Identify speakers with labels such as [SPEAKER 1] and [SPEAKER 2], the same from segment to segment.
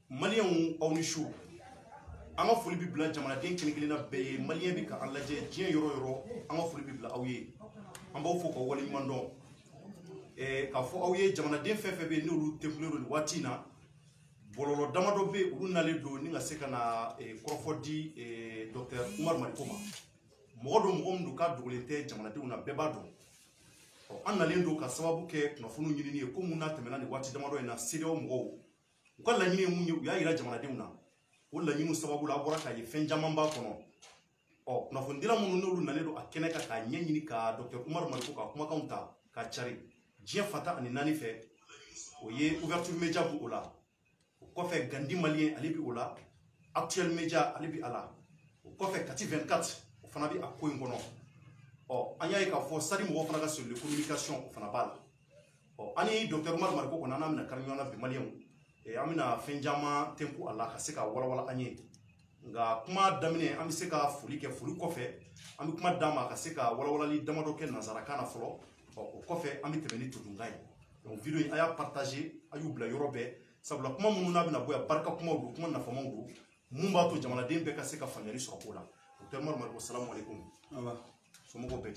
[SPEAKER 1] malien aw ni shuru anga foli bi bila jamanaden kelen na beye malien bi ka alaje dien yoro anga foli bi bila aw ye an baw fo ko wali mando ka fo aw ye jamanaden fefe be ni olu tekulero wati na bololo damado be ulu nale do ni nga se kana korofodi docteur Umar Marikoma modo mdu ka dugulete jamanaden na beba do an nalen do ka sababu ke kunafunu nyini ni ko munna temena ni wati damado na sidewo mo ko la nyini munye ya ira jamanaden na wala nyinu sababu la bora ka ye fen jamamba kono kunafundira munu nolu nale do akene ka nyanyini ka docteur Umar Marikoma kuma kaunta ka chari jien fata ani nani fe oye ouverture média bu ola ko fe gandi malien ali bi ola actuel média ali bi ala ko fe kati 24 o fana bi akoy ngono anya ka fo sadi mo fana ka sur le communication o fana bala ani docteur Umar Mariko ko nana mina karnyona bi malien amina fenjama tempo ala ka se ka wala anye nga kuma damine am se ka fuli ke fuli ko fe am kuma dama ka se ka wala li damado ke nazara kana folo o ko fe am temeni tudungai donc vidéo aya partager ayu bla yorobe sabula kuma munu na bina boya barka kuma du kuma na fama du mumba to jamana dembe ka se ka fanyari so ko la docteur Umar Mariko assalamu alaikum somo ko be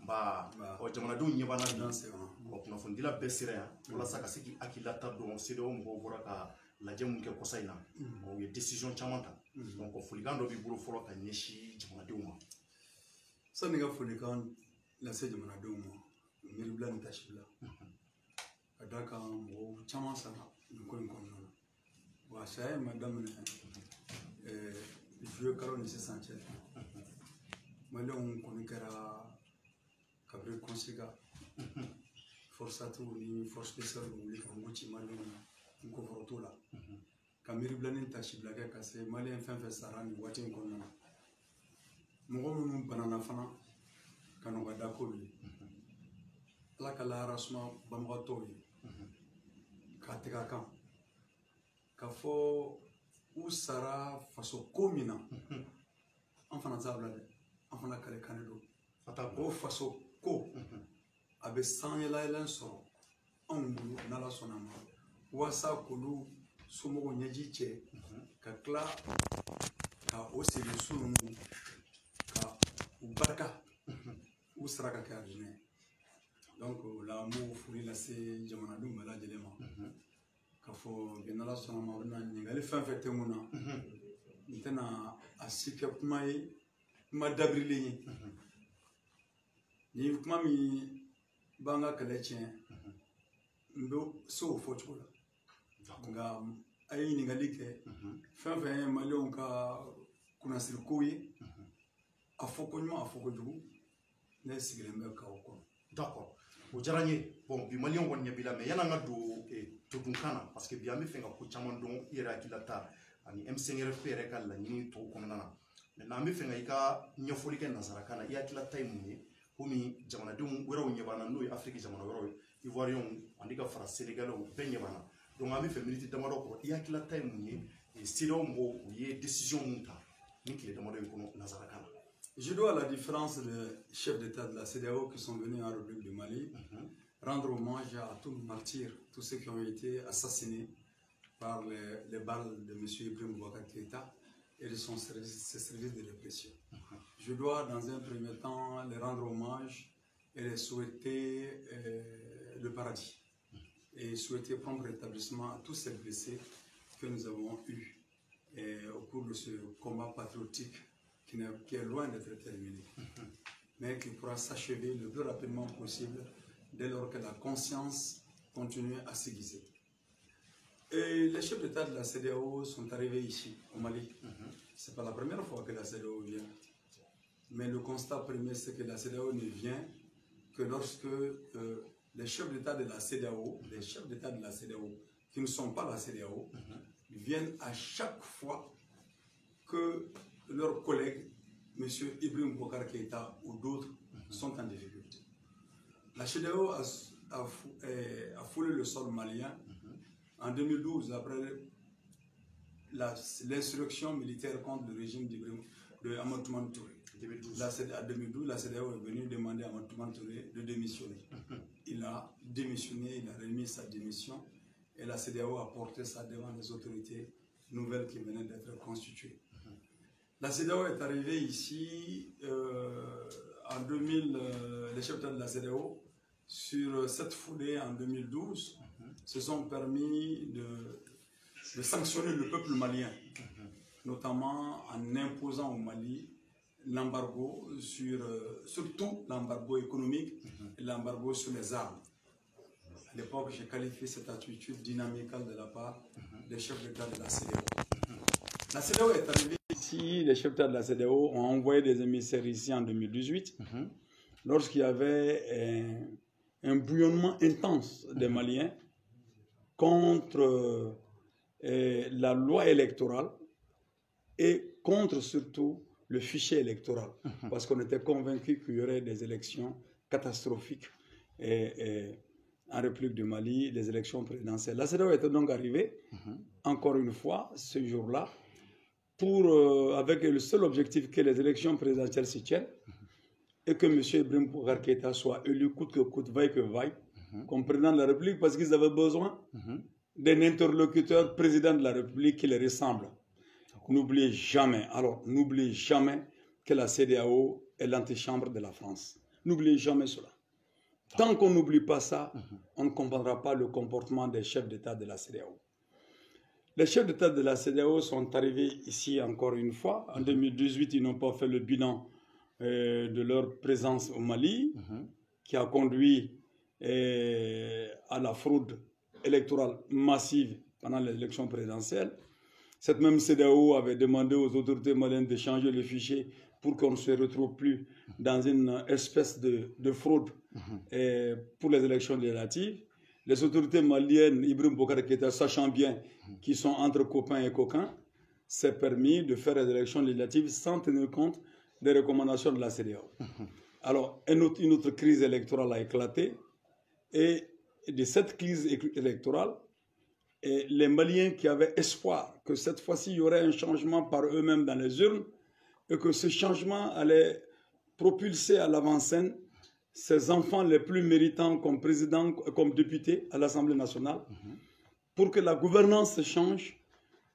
[SPEAKER 1] ba o jamana du nyeba na danse o kuna fundila be sira ya wala saka siki akila ta do sedo mo bora ka la jemu ke ko sayna o ye décision chamanta donc o fuligando bi buru folo ka nyeshi jamana du ma
[SPEAKER 2] so ni ga fuligan la se jamana du ma mi blan tashibla adaka mo chama sana ko non wa shay madame je karo ni se sanche malon kon kara kabre konsiga forçatu ni force spéciale ni kangochi malon ko forotola kamiri blanin tashibla ka se malien fin sarani wati kon non mo mun banana fana kanu ga dakoli la kala rasma bamgatori ka tega kan ka fo usara faso komina an fana zabla de an fana kale kanedo ata go faso ko abe sanyela elan so an bulu nala sonama wasa kulu sumo nyaji che ka kla ka osiri sunungu ka ubarka usara ka kardine donc la mo furi la se jamana dum mala jelema ka fo genala sonama wana ngali fa fete muna ntena asike kuma yi kuma dabrile ni kuma mi banga kalechen ndo so fo chola nga ayi ni ngali ke fa fa malion ka kuna sirkuyi afoko nyuma afoko jugu ne sigilembe ka ko
[SPEAKER 1] d'accord o jaranye bon bi malien won nyabila me yana ngado tudunkana parce que bi ami fenga ko chamandon ira kilata ani M5RP reka la ni to konana na ami fenga ika nyofoli ke nazara kana ya kilata imuni kumi jamana dum wero nyabana no Afrique jamana wero Ivoirion andika fara Sénégal o benyabana donc ami fe minute damado ko ya kilata imuni et silo mo ye décision munta ni kile damado ko nazara kana.
[SPEAKER 2] Je dois, à la différence des chefs d'État de la CEDEAO qui sont venus en République du Mali, rendre hommage à tous les martyrs, tous ceux qui ont été assassinés par les balles de M. Ibrahim Boubacar Keïta et de ses services de répression. Je dois, dans un premier temps, les rendre hommage et les souhaiter le paradis. Et souhaiter prompt rétablissement à tous ces blessés que nous avons eus au cours de ce combat patriotique qui est loin d'être terminé, mais qui pourra s'achever le plus rapidement possible dès lors que la conscience continue à s'aiguiser. Et les chefs d'État de la CEDEAO sont arrivés ici, au Mali. Ce n'est pas la première fois que la CEDEAO vient. Mais le constat premier, c'est que la CEDEAO ne vient que lorsque les chefs d'État de la CEDEAO, qui ne sont pas la CEDEAO, viennent à chaque fois que leurs collègues, M. Ibrahim Boubacar Keïta ou d'autres, sont en difficulté. La CEDEAO a foulé le sol malien en 2012, après l'insurrection militaire contre le régime de Amadou Toumani Touré. En 2012, la CEDEAO est venue demander à Amadou Toumani Touré de démissionner. Il a démissionné, il a remis sa démission et la CEDEAO a porté ça devant les autorités nouvelles qui venaient d'être constituées. La CEDEAO est arrivée ici en 2000, les chefs d'État de la CEDEAO, sur cette foulée en 2012, se sont permis de sanctionner le peuple malien, notamment en imposant au Mali l'embargo surtout l'embargo économique et l'embargo sur les armes. À l'époque, j'ai qualifié cette attitude dynamique de la part des chefs d'État de la CEDEAO. La CEDEAO est arrivée ici, les chefs d'État de la CEDEAO ont envoyé des émissaires ici en 2018, lorsqu'il y avait un bouillonnement intense des Maliens contre la loi électorale et contre surtout le fichier électoral, parce qu'on était convaincu qu'il y aurait des élections catastrophiques en République du Mali, des élections présidentielles. La CEDEAO était donc arrivée, encore une fois, ce jour-là, avec le seul objectif que les élections présidentielles s'y tiennent et que M. Ibrahim Boubacar Keïta soit élu coûte que coûte, vaille que vaille, comme président de la République, parce qu'ils avaient besoin d'un interlocuteur président de la République qui les ressemble. N'oubliez jamais, alors n'oubliez jamais que la CEDEAO est l'antichambre de la France. N'oubliez jamais cela. Tant qu'on n'oublie pas ça, on ne comprendra pas le comportement des chefs d'État de la CEDEAO. Les chefs d'État de la CEDEAO sont arrivés ici encore une fois. En 2018, ils n'ont pas fait le bilan de leur présence au Mali, qui a conduit à la fraude électorale massive pendant les élections présidentielles. Cette même CEDEAO avait demandé aux autorités maliennes de changer le fichier pour qu'on ne se retrouve plus dans une espèce de fraude pour les élections législatives. Les autorités maliennes, Ibrahim Boubacar Keïta, sachant bien qu'ils sont entre copains et coquins, s'est permis de faire les élections législatives sans tenir compte des recommandations de la CEDEAO. Alors, une autre crise électorale a éclaté, et de cette crise électorale, et les Maliens qui avaient espoir que cette fois-ci il y aurait un changement par eux-mêmes dans les urnes et que ce changement allait propulser à l'avant-scène ces enfants les plus méritants comme présidents, comme députés à l'Assemblée nationale, pour que la gouvernance change,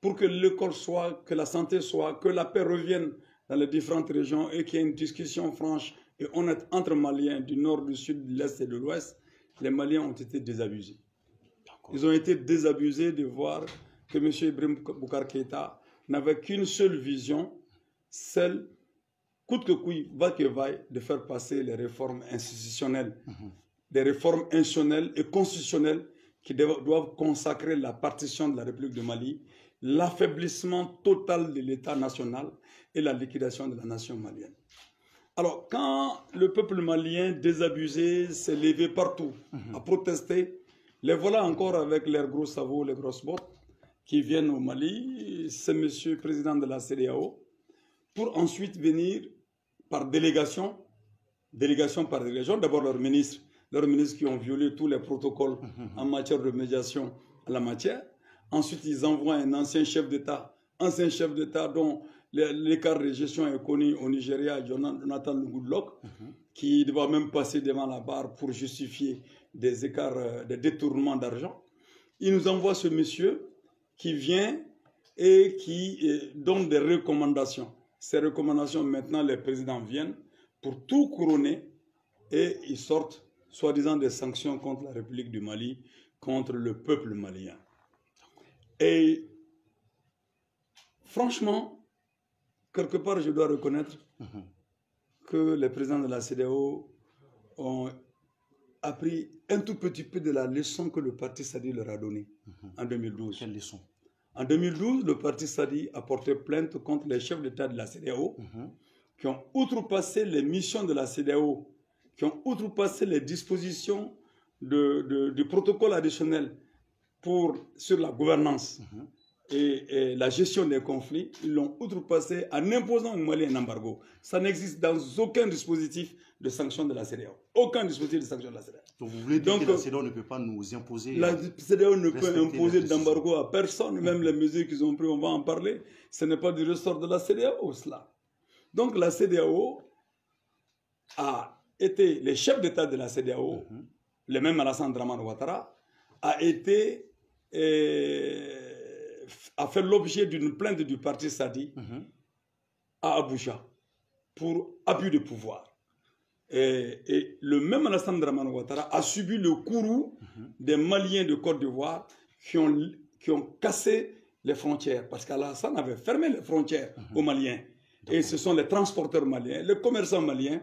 [SPEAKER 2] pour que l'école soit, que la santé soit, que la paix revienne dans les différentes régions et qu'il y ait une discussion franche et honnête entre Maliens du nord, du sud, de l'est et de l'ouest. Les Maliens ont été désabusés. Ils ont été désabusés de voir que M. Ibrahim Boubacar Keïta n'avait qu'une seule vision, celle, coûte que coûte, va que vaille, de faire passer les réformes institutionnelles, des réformes institutionnelles et constitutionnelles qui doivent consacrer la partition de la République du Mali, l'affaiblissement total de l'État national et la liquidation de la nation malienne. Alors, quand le peuple malien désabusé s'est levé partout à protester, les voilà encore avec leurs gros sabots, les grosses bottes, qui viennent au Mali, c'est monsieur le président de la CEDEAO, pour ensuite venir par délégation par délégation, d'abord leurs ministres qui ont violé tous les protocoles en matière de médiation à la matière. Ensuite, ils envoient un ancien chef d'État dont l'écart de gestion est connu au Nigeria, Jonathan Goodluck, qui doit même passer devant la barre pour justifier des écarts, des détournements d'argent. Il nous envoie ce monsieur qui vient et qui donne des recommandations. Ces recommandations, maintenant, les présidents viennent pour tout couronner et ils sortent, soi-disant, des sanctions contre la République du Mali, contre le peuple malien. Et franchement, quelque part, je dois reconnaître que les présidents de la CEDEAO ont appris un tout petit peu de la leçon que le parti Sadi leur a donnée en 2012.
[SPEAKER 1] Quelle leçon?
[SPEAKER 2] En 2012, le parti Sadi a porté plainte contre les chefs d'État de la CEDEAO qui ont outrepassé les missions de la CEDEAO, qui ont outrepassé les dispositions du protocole additionnel sur la gouvernance et la gestion des conflits. Ils l'ont outrepassé en imposant au Mali un embargo. Ça n'existe dans aucun dispositif de sanction de la CEDEAO. Aucun dispositif de sanction de la CEDEAO.
[SPEAKER 1] Donc vous voulez dire que la CEDEAO ne peut pas nous imposer...
[SPEAKER 2] La CEDEAO ne peut imposer d'embargo à personne, même les mesures qu'ils ont prises, on va en parler. Ce n'est pas du ressort de la CEDEAO, cela. Donc la CEDEAO a été, les chefs d'État de la CEDEAO, le même Alassane Dramane Ouattara, a été
[SPEAKER 3] a fait l'objet d'une plainte du parti Sadi à Abuja pour abus de pouvoir. Et le même Alassane Dramane Ouattara a subi le courroux des Maliens de Côte d'Ivoire qui ont cassé les frontières, parce qu'Alassane avait fermé les frontières aux Maliens. Et ce sont les transporteurs maliens, les commerçants maliens,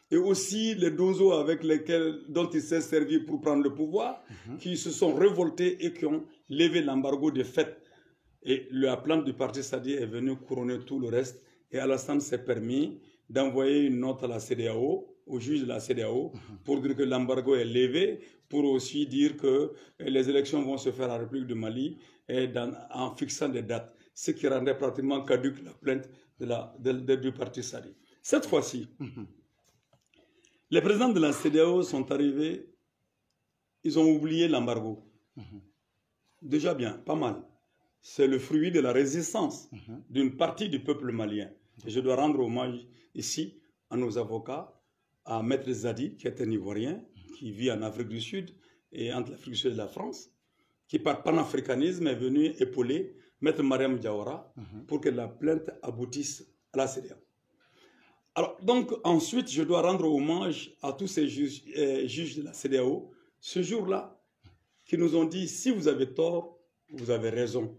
[SPEAKER 3] et aussi les dozos dont il s'est servi pour prendre le pouvoir, qui se sont révoltés et qui ont levé l'embargo de fait. Et la plainte du parti Sadi est venue couronner tout le reste, et Alassane s'est permis d'envoyer une note à la CEDEAO, au juge de la CEDEAO, pour dire que l'embargo est levé, pour aussi dire que les élections vont se faire en République du Mali en fixant des dates, ce qui rendait pratiquement caduque la plainte du parti Sadi. Cette fois-ci, les présidents de la CEDEAO sont arrivés, ils ont oublié l'embargo. Déjà bien, pas mal. C'est le fruit de la résistance d'une partie du peuple malien. Et je dois rendre hommage ici à nos avocats, à Maître Zadi, qui est un Ivoirien, qui vit en Afrique du Sud et entre l'Afrique du Sud et la France, qui par panafricanisme est venu épauler Maître Mariam Diawara pour que la plainte aboutisse à la CEDEAO. Alors, donc, ensuite, je dois rendre hommage à tous ces juges de la CEDEAO, ce jour-là, qui nous ont dit, si vous avez tort, vous avez raison.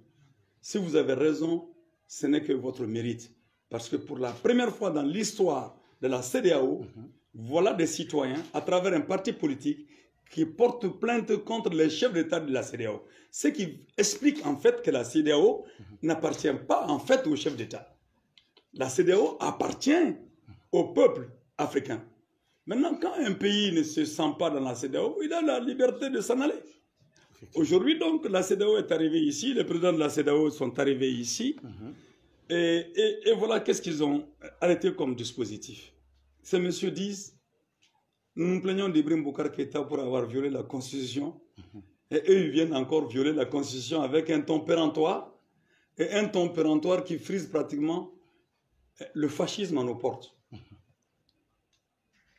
[SPEAKER 3] Si vous avez raison, ce n'est que votre mérite. Parce que pour la première fois dans l'histoire de la CEDEAO, voilà des citoyens, à travers un parti politique, qui portent plainte contre les chefs d'État de la CEDEAO. Ce qui explique en fait que la CEDEAO n'appartient pas en fait aux chefs d'État. La CEDEAO appartient au peuple africain. Maintenant, quand un pays ne se sent pas dans la CEDEAO, il a la liberté de s'en aller. Aujourd'hui, donc, la CEDEAO est arrivée ici, les présidents de la CEDEAO sont arrivés ici, et voilà qu'est-ce qu'ils ont arrêté comme dispositif. Ces messieurs disent, nous nous plaignons d'Ibrahim Boubacar Keïta pour avoir violé la Constitution, et eux, ils viennent encore violer la Constitution avec un ton péremptoire, et un ton péremptoire qui frise pratiquement le fascisme à nos portes.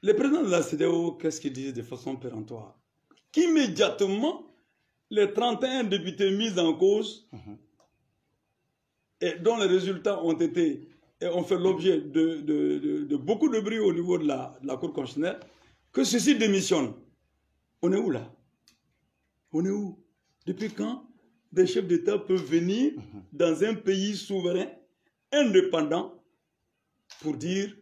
[SPEAKER 3] Les présidents de la CEDEAO, qu'est-ce qu'ils disent de façon péremptoire? Qu'immédiatement, les 31 députés mis en cause, et dont les résultats ont fait l'objet de beaucoup de bruit au niveau de la Cour constitutionnelle, que ceci démissionne. On est où là? On est où? Depuis quand des chefs d'État peuvent venir dans un pays souverain, indépendant, pour dire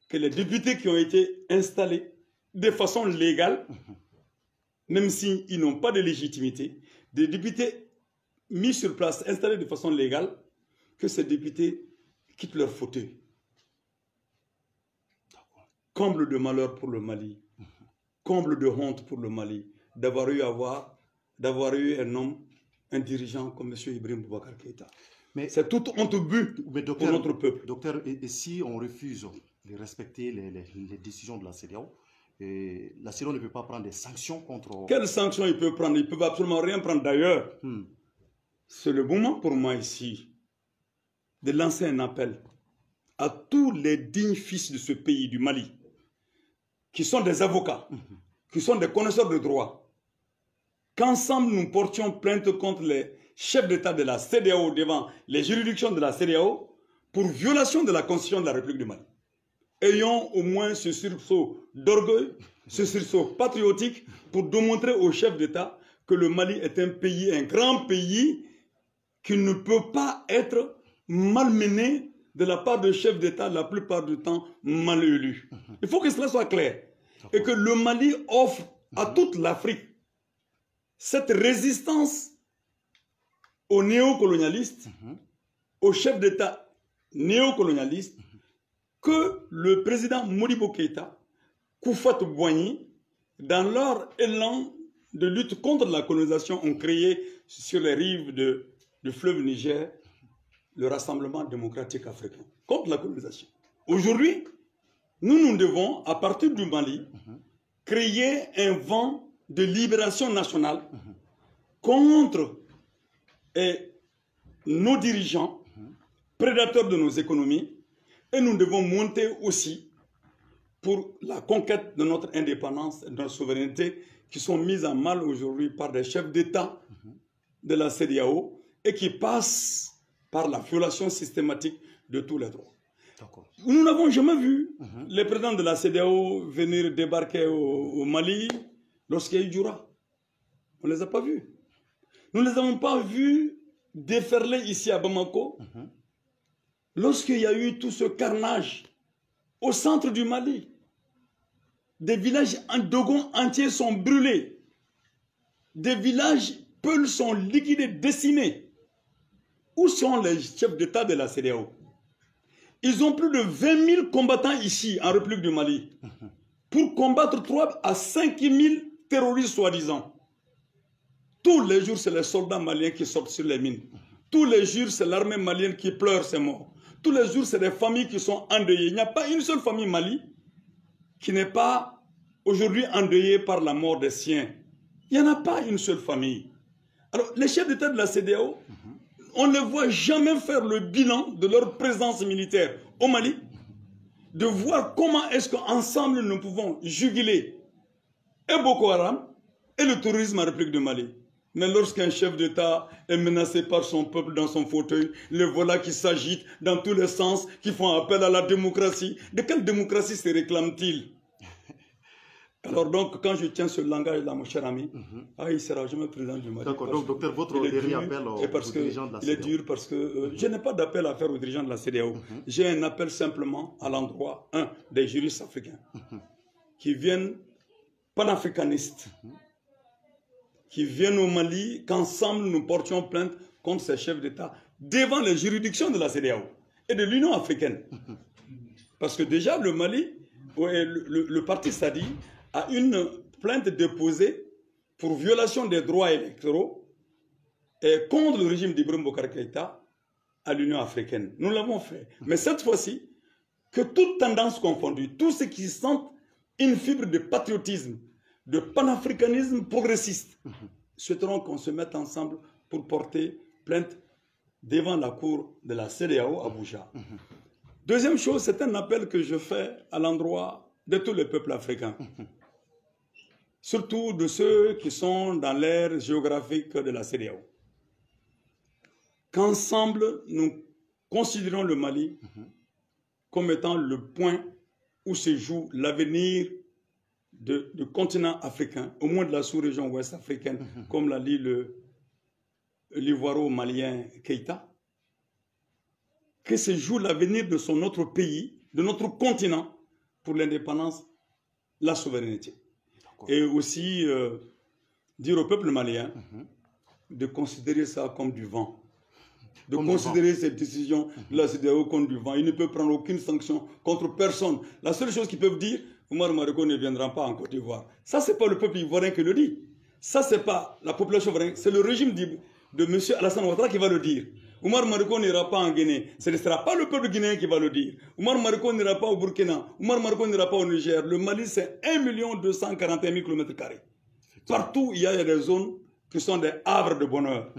[SPEAKER 3] que les députés qui ont été installés de façon légale, même s'ils n'ont pas de légitimité, des députés mis sur place, installés de façon légale, que ces députés quittent leur fauteuil. Comble de malheur pour le Mali, comble de honte pour le Mali, d'avoir eu un homme, un dirigeant comme M. Ibrahim Boubacar Keïta. C'est toute honte but pour notre peuple.
[SPEAKER 1] Docteur, et si on refuse de respecter les décisions de la CEDEAO, la CEDEAO ne peut pas prendre des sanctions contre...
[SPEAKER 3] Quelles sanctions ils peuvent prendre? Ils ne peuvent absolument rien prendre d'ailleurs. C'est le moment pour moi ici de lancer un appel à tous les dignes fils de ce pays, du Mali, qui sont des avocats, qui sont des connaisseurs de droit, qu'ensemble nous portions plainte contre les chefs d'État de la CEDEAO devant les juridictions de la CEDEAO pour violation de la Constitution de la République du Mali. Ayons au moins ce sursaut d'orgueil, ce sursaut patriotique pour démontrer aux chefs d'État que le Mali est un pays, un grand pays, qui ne peut pas être malmené de la part de chefs d'État la plupart du temps mal élus. Il faut que cela soit clair. Et que le Mali offre à toute l'Afrique cette résistance aux néocolonialistes, aux chefs d'État néocolonialistes, que le président Modibo Keïta, Koufat Boigny, dans leur élan de lutte contre la colonisation, ont créé sur les rives du fleuve Niger le Rassemblement démocratique africain contre la colonisation. Aujourd'hui, nous devons, à partir du Mali, créer un vent de libération nationale contre nos dirigeants, prédateurs de nos économies, et nous devons monter aussi pour la conquête de notre indépendance et de notre souveraineté qui sont mises en mal aujourd'hui par des chefs d'État de la CEDEAO et qui passe par la violation systématique de tous les droits. Nous n'avons jamais vu les présidents de la CEDEAO venir débarquer au Mali lorsqu'il y a eu Djoura. On ne les a pas vus. Nous ne les avons pas vus déferler ici à Bamako lorsqu'il y a eu tout ce carnage au centre du Mali. Des villages endogons entiers sont brûlés. Des villages peuls sont liquidés, décimés. Où sont les chefs d'État de la CEDEAO? Ils ont plus de 20 000 combattants ici, en République du Mali, pour combattre 3 à 5 000 terroristes soi-disant. Tous les jours, c'est les soldats maliens qui sortent sur les mines. Tous les jours, c'est l'armée malienne qui pleure ses morts. Tous les jours, c'est des familles qui sont endeuillées. Il n'y a pas une seule famille Mali qui n'est pas aujourd'hui endeuillée par la mort des siens. Il n'y en a pas une seule famille. Alors, les chefs d'État de la CEDEAO, on ne voit jamais faire le bilan de leur présence militaire au Mali, de voir comment est-ce qu'ensemble nous pouvons juguler et Boko Haram et le terrorisme en République du Mali. Mais lorsqu'un chef d'État est menacé par son peuple dans son fauteuil, les voilà qui s'agitent dans tous les sens, qui font appel à la démocratie. De quelle démocratie se réclame-t-il? Alors donc, quand je tiens ce langage-là, mon cher ami, il ne sera jamais président du Mali.
[SPEAKER 1] D'accord, donc docteur, votre dernier appel aux dirigeants de la CEDEAO.
[SPEAKER 3] Il est dur parce que je n'ai pas d'appel à faire aux dirigeants de la CEDEAO. J'ai un appel simplement à l'endroit, des juristes africains qui viennent panafricanistes, qui viennent au Mali, qu'ensemble nous portions plainte contre ces chefs d'État devant les juridictions de la CEDEAO et de l'Union africaine. Parce que déjà, le Mali, le parti Sadi, a une plainte déposée pour violation des droits électoraux et contre le régime d'Ibrahim Boubacar Keïta à l'Union africaine. Nous l'avons fait. Mais cette fois-ci, que toute tendance confondue, tous ceux qui sentent une fibre de patriotisme, de panafricanisme progressiste, souhaiteront qu'on se mette ensemble pour porter plainte devant la cour de la CEDEAO à Abuja. Deuxième chose, c'est un appel que je fais à l'endroit de tous les peuples africains. Surtout de ceux qui sont dans l'ère géographique de la CEDEAO. Qu'ensemble, nous considérons le Mali comme étant le point où se joue l'avenir du continent africain, au moins de la sous-région ouest africaine, comme l'a dit l'ivoiro-malien Keïta, que se joue l'avenir de son autre pays, de notre continent, pour l'indépendance, la souveraineté. Et aussi dire au peuple malien de considérer ça comme du vent. De considérer cette décision de la CEDEAO comme du vent. Il ne peut prendre aucune sanction contre personne. La seule chose qu'ils peuvent dire, Oumar Mariko ne viendra pas en Côte d'Ivoire. Ça, ce n'est pas le peuple ivoirien qui le dit. Ça, ce n'est pas la population ivoirienne. C'est le régime de M. Alassane Ouattara qui va le dire. Oumar Mariko n'ira pas en Guinée. Ce ne sera pas le peuple guinéen qui va le dire. Oumar Mariko n'ira pas au Burkina. Oumar Mariko n'ira pas au Niger. Le Mali, c'est 1 241 000 km². Partout, il y a des zones qui sont des havres de bonheur.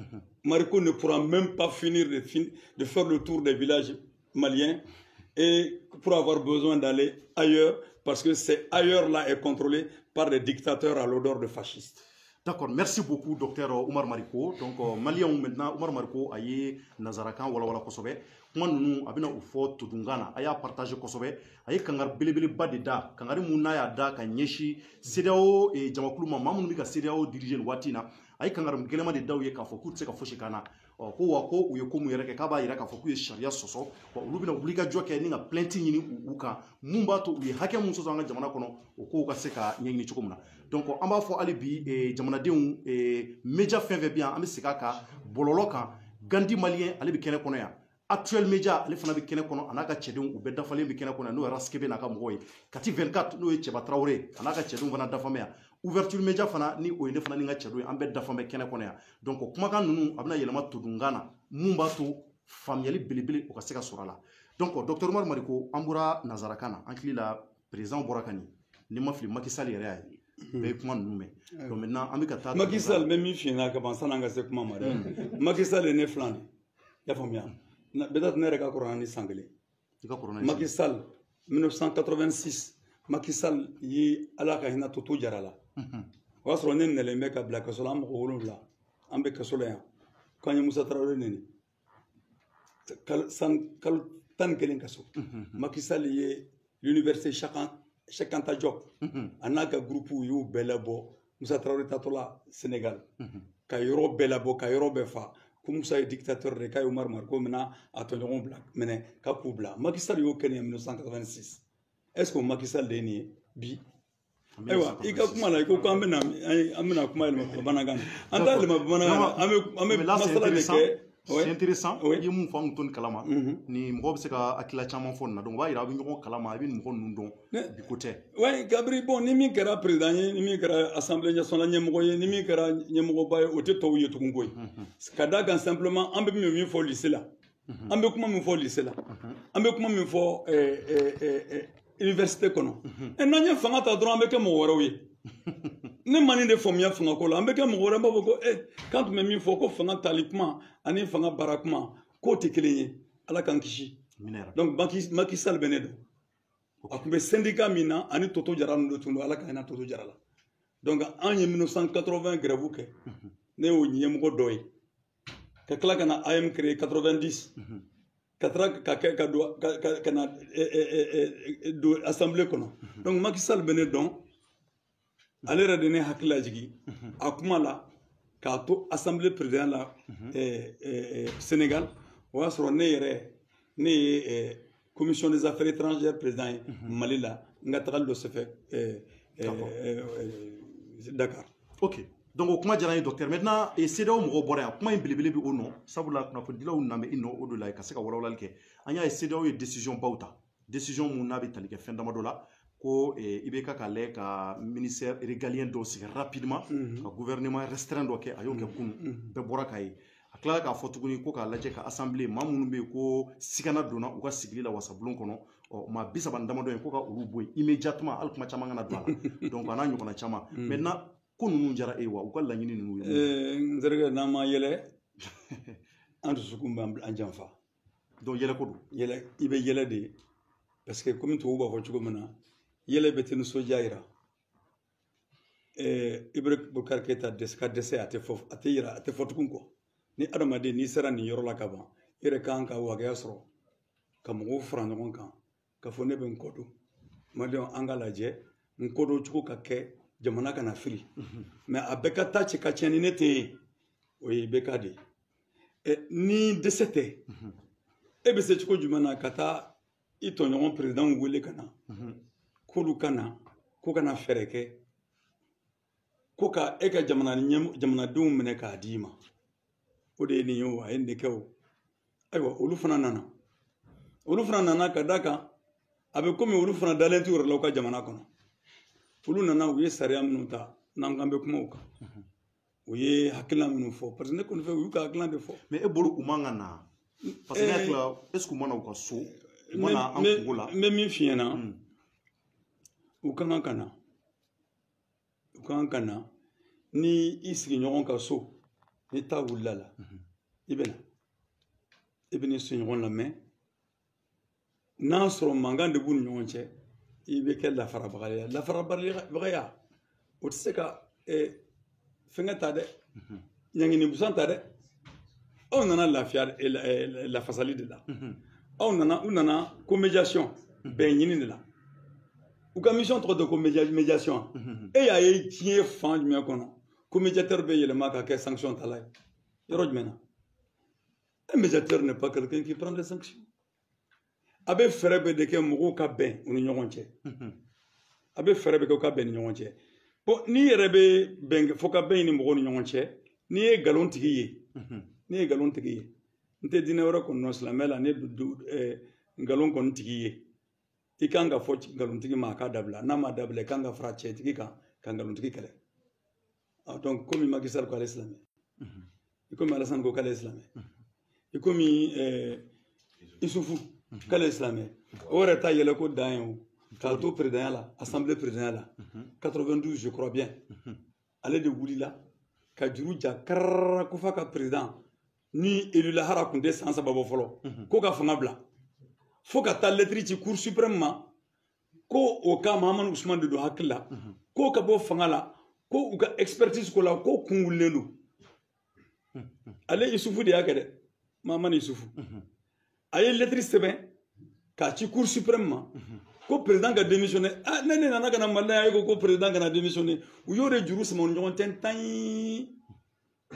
[SPEAKER 3] Mariko ne pourra même pas finir de faire le tour des villages maliens et pour avoir besoin d'aller ailleurs, parce que c'est ailleurs-là est contrôlé par des dictateurs à l'odeur de fascistes.
[SPEAKER 1] D'accord, merci beaucoup, docteur Oumar Mariko. Donc, Malien maintenant, Oumar Mariko, aye Nazarakan, wala Kosobe. Kuma nunu abina ufo tudungana aya partage Kosobe aye kangar belebele badeda kangari muna ya da ka nyeshi CEDEAO e jamakulu mamu numika CEDEAO diriger watina aye kangar mgelema de dawo ye ka foku tse ka foshikana ko wako uye ko mu yereke kaba ira ka foku ye sharia soso ko ulubina ubulika joke ninga plainte nyini uka mumba to uye hake mun soso anga jamana kono ko ka seka nyini chukumuna donc on va fo alibi e jamana deun e media fin bien am seka ka bololoka gandi malien ali bi kene kono ya actuel media ale fana bi kene kono anaka chedun u be dafalen bi kene kono no raskebe naka moy kati 24 no e cheba traoré anaka chedun fana dafamea ouverture media fana ni o inde fana ni nga chedun ambe dafame kene kono ya donc kuma kan nunu abna yelama tudungana mumba to famiyali belebele o ka seka sorala donc docteur Oumar Mariko ambura nazarakana ankli la président borakani ni ma fili Macky Sall yere ay be kuma nunu me donc maintenant amika ta
[SPEAKER 3] Macky Sall même mi fina ka bansana nga se kuma mare Macky Sall ne flani ya famia peut-être ne reka corona ni sanglé Macky Sall 1986 Macky Sall yi ala ka hina tutu jarala wasro ne ne le meka black solam ko wolula ambe ka solaya quand il Moussa Traoré neni kal tan kelen kaso Macky Sall ye l'université Cheikh Anta Diop anaka groupe yu belabo Moussa Traoré tatola Sénégal ka yoro belabo ka yoro befa ko Moussa est dictateur de kay Omar Marko mena atonyon black mena ka kubla Macky Sall yo ken en 1986 est-ce que Macky Sall deni bi aywa ika kuma la ko kan bena amena kuma ilma banagana anta ilma banagana ame masala de ke
[SPEAKER 1] c'est intéressant il y a mon femme ton kalama ni mɔgɔ bɛ se ka akila caman fɔ na donc b'a yira a bɛ ɲɔgɔn kalama a bɛ mɔgɔ ninnu dɔn bi ko tɛ
[SPEAKER 3] ouais Gabri bon ni min kɛra président ye ni min kɛra assemblée nationale ɲɛmɔgɔ ye ni min kɛra ɲɛmɔgɔba ye o tɛ tɔw ye tugun koyi ka d'a kan simplement an bɛ min fɔ lycée la an bɛ kuma min fɔ lycée la an bɛ kuma min fɔ université kɔnɔ n'an ye fanga ta dɔrɔn an bɛ kɛ mɔgɔ wɛrɛw ye ne mani de faamuya fanga ko la an bɛ kɛ mɔgɔ wɛrɛ b'a fɔ ko kan tun bɛ min fɔ ko fanga tali kuma ani fanga baara kuma k'o tɛ kelen ye ala k'an kisi donc Macky Sall bɛ ne dɔn a tun bɛ syndicat min na ani Toto Jara ninnu tun don ala ka hinɛ Toto Jara la donc an ye 1980 grève kɛ ne y'o ɲɛmɔgɔ dɔ ye ka tila ka na AM créé 90 ka na don assemblée kɔnɔ donc Macky Sall bɛ ne dɔn ale yɛrɛ de ne hakili lajigi a kuma la k'a to assemblée président la Sénégal o y'a sɔrɔ ne yɛrɛ ne ye commission des affaires étrangères président ye Mali la n ka tagali dɔ sɛfɛ Dakar.
[SPEAKER 1] Ok donc o kuma diyara n ye docteur maintenant CEDEAO mɔgɔw bɔra yan kuma in belebele bɛ o nɔ sabula kunnafonidilaw nana i nɔ o de la ka se ka walawalali kɛ an y'a ye CEDEAO ye décision baw ta décision mun n'a bɛ tali kɛ fɛn damadɔ la ko i bɛ ka lajɛ ka ministère régalien dɔw sigi rapidement ka gouvernement restreint dɔ kɛ a y'o kɛ kunun bɛɛ bɔra k'a ye a tilala k'a fɔ tuguni ko k'a lajɛ ka assemblée maa minnu bɛ yen ko sigana donna u ka sigili la wasabulon kɔnɔ maa 30 damadɔ in ko ka olu bɔ yen immédiatement hali kuma caman kana don a la donc a n'a ɲɔgɔnna caman maintenant ko ninnu diyara e wa u ka laɲini ninnu ye
[SPEAKER 3] n terikɛ n'an ma yɛlɛ an dusukun b'an janfa
[SPEAKER 1] donc yɛlɛ ko don
[SPEAKER 3] yɛlɛ i bɛ yɛlɛ de parce que komi tubabu b'a fɔ cogo min na yɛlɛ bɛ tɛ nisɔndiya yira Ibrik Boubacar Keita ka dɛsɛ a tɛ yira a tɛ fɔ tugun kɔ ni adamaden n'i sera nin yɔrɔ la ka ban i yɛrɛ kan ka wagaya sɔrɔ ka mɔgɔw fara ɲɔgɔn kan ka fɔ ne bɛ n kɔ don maliɲɛnw an ka lajɛ n kɔdon cogo ka kɛ jamana kana firi mais a bɛɛ ka taa ci ka tiɲɛ ni ne tɛ yen o ye bɛɛ ka de ye ni dɛsɛ tɛ e bɛ se cogo jumɛn na ka taa i tɔɲɔgɔn président wele ka na k'olu ka na ko kana fɛɛrɛ kɛ ko ka e ka jamanadenw minɛ k'a d'i ma o de ye nin ye o a ye nin de kɛ o ayiwa olu fana nana ka da kan a bɛ komi olu fana dalen t'u yɛrɛ la u ka jamana kɔnɔ olu nana u ye sariya minnu ta n'an kan bɛ kuma o kan u ye hakilina minnu fɔ parce que ne kɔni fɛ u y'u ka hakilina de fɔ
[SPEAKER 1] mais e bolo u man ka na parce que ne hakili la est ce que u mana u ka so u mana an kungo la
[SPEAKER 3] n bɛ min f'i ɲɛna u ka kan ka na ni i sigiɲɔgɔn ka so ni ta wulila la i bɛ na i bɛ n'i sigiɲɔgɔn lamɛn n'a sɔrɔ mankan de b'u ni ɲɔgɔn cɛ i bɛ kɛ lafarabagaya o tɛ se ka fɛnkɛ ta dɛ ɲangini busan ta dɛ aw nana lafasali de la u nana ko médiation bɛn ɲini de la u ka mission tɔgɔ tɛ ko médiation e y'a ye diɲɛ fan jumɛn kɔnɔ ko médiateur bɛ yɛlɛma ka kɛ sanction tala ye yɔrɔ jumɛn na un médiateur n'est pas quelqu'un qui prend des sanctions a bɛ fɛɛrɛ bɛɛ de kɛ mɔgɔw ka bɛn u ni ɲɔgɔn cɛ a bɛ fɛɛrɛ bɛɛ kɛ u ka bɛn ni ɲɔgɔn cɛ bon n'i yɛrɛ bɛ bɛn fo ka bɛn ni mɔgɔw ni ɲɔgɔn cɛ n'i ye nkalon tigi ye n tɛ diinɛ wɛrɛ kɔnɔ silamɛ la ne nkalon kɔni tigi ye i kan ka fɔ nkalontigi ma a k'a dabila n'a ma dabila i kan ka fara cɛtigi kan ka nkalontigi kɛlɛ donc komi Macky Sall ko ale silamɛ i komi Alassane ko k'ale ye silamɛ i komi Isufu k'ale ye silamɛ o yɛrɛ ta yɛlɛ ko dan ye o k'a to présidenya la assemblée présidentielle la 92 je crois bien ale de wulila ka juru ja karara ko f'a ka président ni élu lahara tun tɛ san 3 bɔ fɔlɔ ko ka fanga bila fo ka taa lettre ci cour suprême ma ko o ka Mahamadu Usman de don hakili la ko ka bɔ fanga la ko u ka expertise ko la ko kun wulilen don ale isufu de y'a kɛ dɛ mamani isufu a ye lettre sɛbɛn k'a ci cour suprême ma ko président ka démissionné ne nana ka na mali la ko président kana démissionné u y'o de juru sama u ni ɲɔgɔn cɛ tan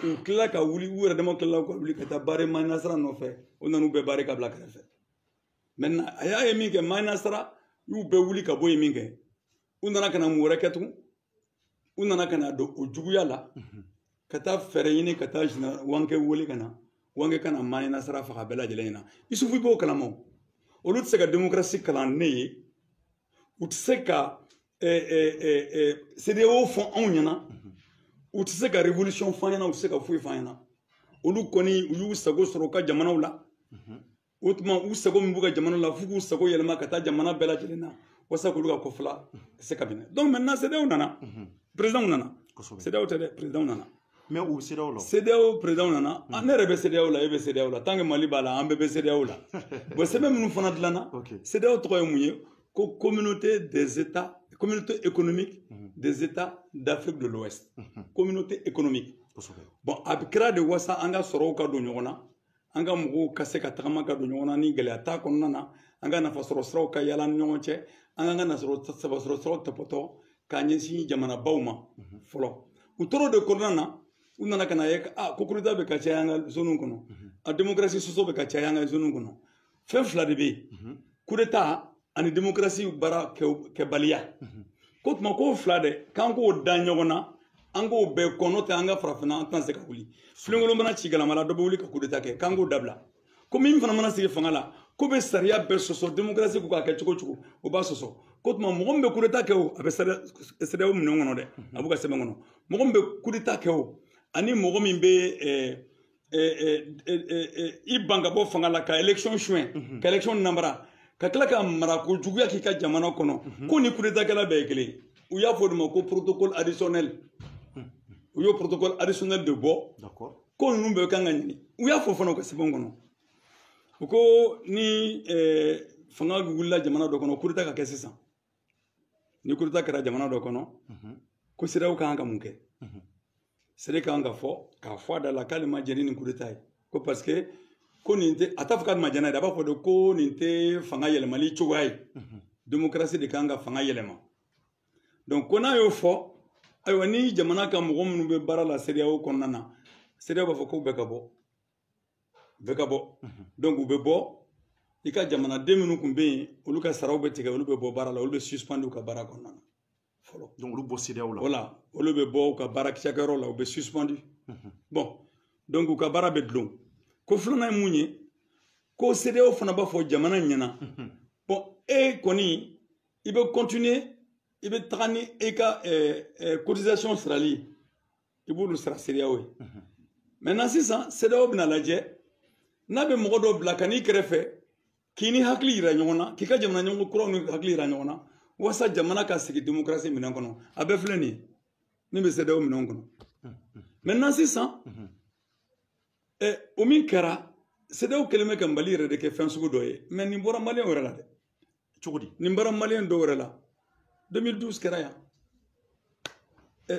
[SPEAKER 3] u tilala ka wuli u yɛrɛ dama tilala ka wuli ka taa bare Mayina nɔfɛ o nana u bɛɛ bare ka bila kɛrɛfɛ maintenant a y'a ye min kɛ Mayina y'u bɛɛ wuli ka bɔ yen min kɛ u nana ka na mun wɛrɛ kɛ tugun u nana ka na don o juguya la ka taa fɛɛrɛ ɲini ka taa Wankɛ wele ka na Wankɛ ka na Mayina faga bɛɛ lajɛlen ɲɛna Isufu b'o kalama olu tɛ se ka démocratie kalan ne ye u tɛ se ka CEDEAO fɔ anw ɲɛna u tɛ se ka révolution fɔ an ɲɛna u tɛ se ka foyi fɔ an ɲɛna olu kɔni u y'u sago sɔrɔ u ka jamanaw la o tuma u sago min b'u ka jamanaw la f'u k'u sago yɛlɛma ka taa jamana bɛɛ lajɛlen na walasa k'olu ka kɔfila se ka minɛ donc maintenant CEDEAO nana président nana CEDEAO tɛ dɛ président nana
[SPEAKER 1] mais u CEDEAO la
[SPEAKER 3] CEDEAO président nana ne yɛrɛ bɛ CEDEAO la e bɛ CEDEAO la tant que Mali b'a la an bɛɛ bɛ CEDEAO la bon sɛbɛn minnu fana dilanna CEDEAO tɔgɔ ye mun ye ko communauté des états communauté économique des états d'Afrique de l'Ouest communauté économique bon a bɛ kɛra de wasa an ka sɔrɔw ka don ɲɔgɔn na an ka mɔgɔw ka se ka tagama ka don ɲɔgɔn na ni gɛlɛya t'a kɔnɔna na an ka nafasɔrɔ siraw ka yaala ni ɲɔgɔn cɛ an ka nafasɔrɔ siraw tɔpɔtɔ k'a ɲɛsin jamanabaw ma fɔlɔ u tora o de kɔnɔna na u nana ka na ye ko coup d'État bɛ ka caya an ka zone kɔnɔ a démocratie sɔsɔ bɛ ka caya an ka zone kɔnɔ fɛn fila de bɛ yen coup d'État ani démocratie baara kɛbaliya ko tuma k'o fila dɛ k'an k'o da ɲɔgɔn na an k'o bɛɛ kɔnɔ tɛ an ka farafinna an tɛna se ka wuli filenkolon mana ci galama la dɔ bɛ wuli ka coup d'État kɛ k'an k'o dabila ko min fana mana sigi fanga la ko bɛ sariya bɛɛ sɔsɔ démocratie ko k'a kɛ cogo cogo o b'a sɔsɔ ko tuma mɔgɔ min bɛ coup d'État kɛ o a bɛ CEDEAO minɛn kɔnɔ dɛ a b'u ka sɛbɛn kɔnɔ mɔgɔ min bɛ coup d'État kɛ o ani mɔgɔ min bɛ i ban ka bɔ fanga la ka élection suɲɛ ka élection namara ka tila ka mara ko juguya k'i ka jamana kɔnɔ ko ni coup d'État kɛla bɛɛ ye kelen ye u y'a fɔ o de ma ko protocole additionnel u y'o protocole additionnel de bɔ ko ninnu bɛɛ kan ka ɲini u y'a fɔ fana u ka sɛbɛn kɔnɔ u ko ni fanga wulila jamana dɔ kɔnɔ coup d'État ka kɛ sisan ni coup d'État kɛra jamana dɔ kɔnɔ ko CEDEAO kan ka mun kɛ CEDEAO kan ka fɔ k'a fɔ a da la k'ale ma jɛn ni coup d'État ye ko parce que ko nin tɛ a t'a fɔ k'a ma jɛn n'a ye a b'a fɔ de ko nin tɛ fanga yɛlɛmali cogoya ye démocratie de kan ka fanga yɛlɛma donc ko n'a y'o fɔ ayiwa ni jamana ka mɔgɔ minnu bɛ baara la CEDEAO kɔnɔna na CEDEAO b'a fɔ ko bɛɛ ka bɔ bɛɛ ka bɔ donc u bɛ bɔ i ka jamanaden minnu tun bɛ yen olu ka saraw bɛ tigɛ olu bɛ bɔ baara la olu bɛ suspendre u ka baara kɔnɔna na fɔlɔ
[SPEAKER 1] donc olu bɔ CEDEAO la
[SPEAKER 3] voilà olu bɛ bɔ u ka baara cakɛyɔrɔ la u bɛ suspendu bon donc u ka baara bɛ dulon ko filanan ye mun ye ko CEDEAO fana b'a fɔ jamana ɲɛna bon e kɔni i bɛ continuer i bɛ taga ni e ka cotisation sarali ye i b'olu sara CEDEAO ye maintenant sisan CEDEAO bɛna lajɛ n'a bɛ mɔgɔ dɔ bila ka n'i kɛrɛfɛ k'i ni hakili yira ɲɔgɔn na k'i ka jamana ɲɛmɔgɔ kuraw ni hakili yira ɲɔgɔn na walasa jamana ka sigi démocratie minɛn kɔnɔ a bɛɛ filɛ nin ye min bɛ CEDEAO minɛn kɔnɔ maintenant sisan o min kɛra CEDEAO kɛlen bɛ ka Mali yɛrɛ de kɛ fɛn sugu dɔ ye mais nin bɔra maliyɛn wɛrɛ la dɛ cogo di nin bɔra maliyɛn dɔw wɛrɛ la 2012 kɛra yan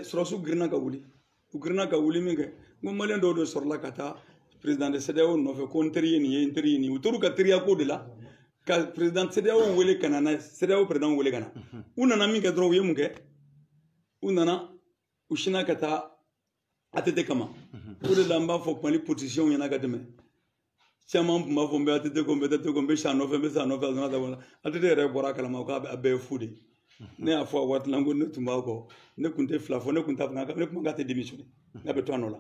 [SPEAKER 3] sɔrɔsiw girinna ka wuli u girinna ka wuli min kɛ n ko maliyɛn dɔw de sɔrɔla ka taa président de CEDEAO nɔfɛ ko n teri ye nin ye n teri ye nin ye u tor'u ka teriya ko de la ka président CEDEAO wele ka na n'a ye CEDEAO président wele ka na u nana min kɛ dɔrɔn u ye mun kɛ u nana u sinna ka taa ATT kama o de la n b'a fɔ Mali politiciens ɲɛna ka tɛmɛ caman tun b'a fɔ n bɛ ATT ko n bɛ ATT ko n bɛ sa nɔfɛ n bɛ sa nɔfɛ ATT yɛrɛ bɔra a kalama k'a bɛɛ ye fu de ye ne y'a fɔ a waati la n ko ne tun b'a kɔ ne tun tɛ fila fɔ ne tun t'a fɔ ne kuma k'a tɛ démissionner n'a bɛ to a nɔ la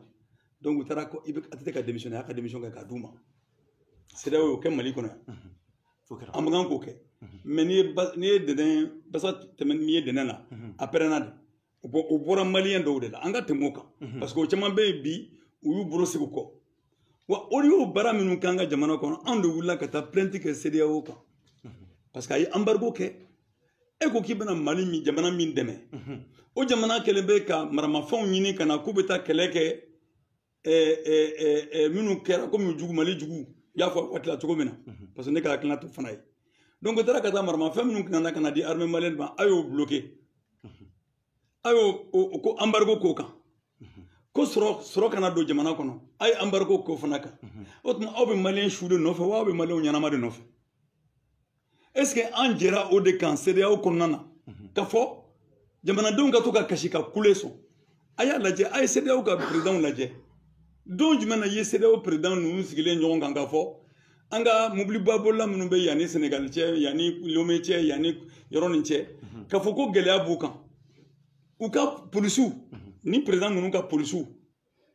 [SPEAKER 3] donc u taara ko i bɛ ATT ka démissionner a y'a ka démission kɛ k'a d'u ma CEDEAO y'o kɛ Mali kɔnɔ yan an man kan k'o kɛ mais n'i ye dɛnɛn basa tɛmɛ n'i ye dɛnɛn na a pɛrɛnna de o bɔra maliyɛn dɔw de la an ka tɛmɛ o kan parce que o caman bɛ yen bi u y'u bolo sigi o kɔ wa o y'o baara minnu k'an ka jamana kɔnɔ anw de wulila ka taa plainte kɛ CEDEAO kan parce que a ye embargo kɛ e ko k'i bɛna Mali min jamana min dɛmɛ o jamana kɛlen bɛ ka maramafɛnw ɲini ka na k'u bɛ taa kɛlɛ kɛ minnu kɛra komi jugu Mali jugu i y'a fɔ waati la cogo min na parce que ne ka hakilina to fana ye donc o taara ka taa maramafɛn minnu nana ka na di armée malienne ma a y'o bloqué a y'o ko embargo k'o kan ko sɔrɔ kana don jamana kɔnɔ a ye embargo ko fana kan o tuma aw bɛ maliyɛn su de nɔfɛ wa aw bɛ maliyɛnw ɲɛnama de nɔfɛ est ce que an jɛra o de kan CEDEAO kɔnɔna na ka fɔ jamanadenw ka to ka kasi ka kule sɔn a y'a lajɛ a ye CEDEAO ka présidentw lajɛ don jumɛn na i ye CEDEAO président ninnu sigilen ɲɔgɔn kan k'a fɔ an ka mobiliba bolila minnu bɛ yanni Sénégal cɛ yanni Lomé cɛ yanni yɔrɔ nin cɛ k'a fɔ ko gɛlɛya b'u kan u ka polisiw ni président ninnu ka polisiw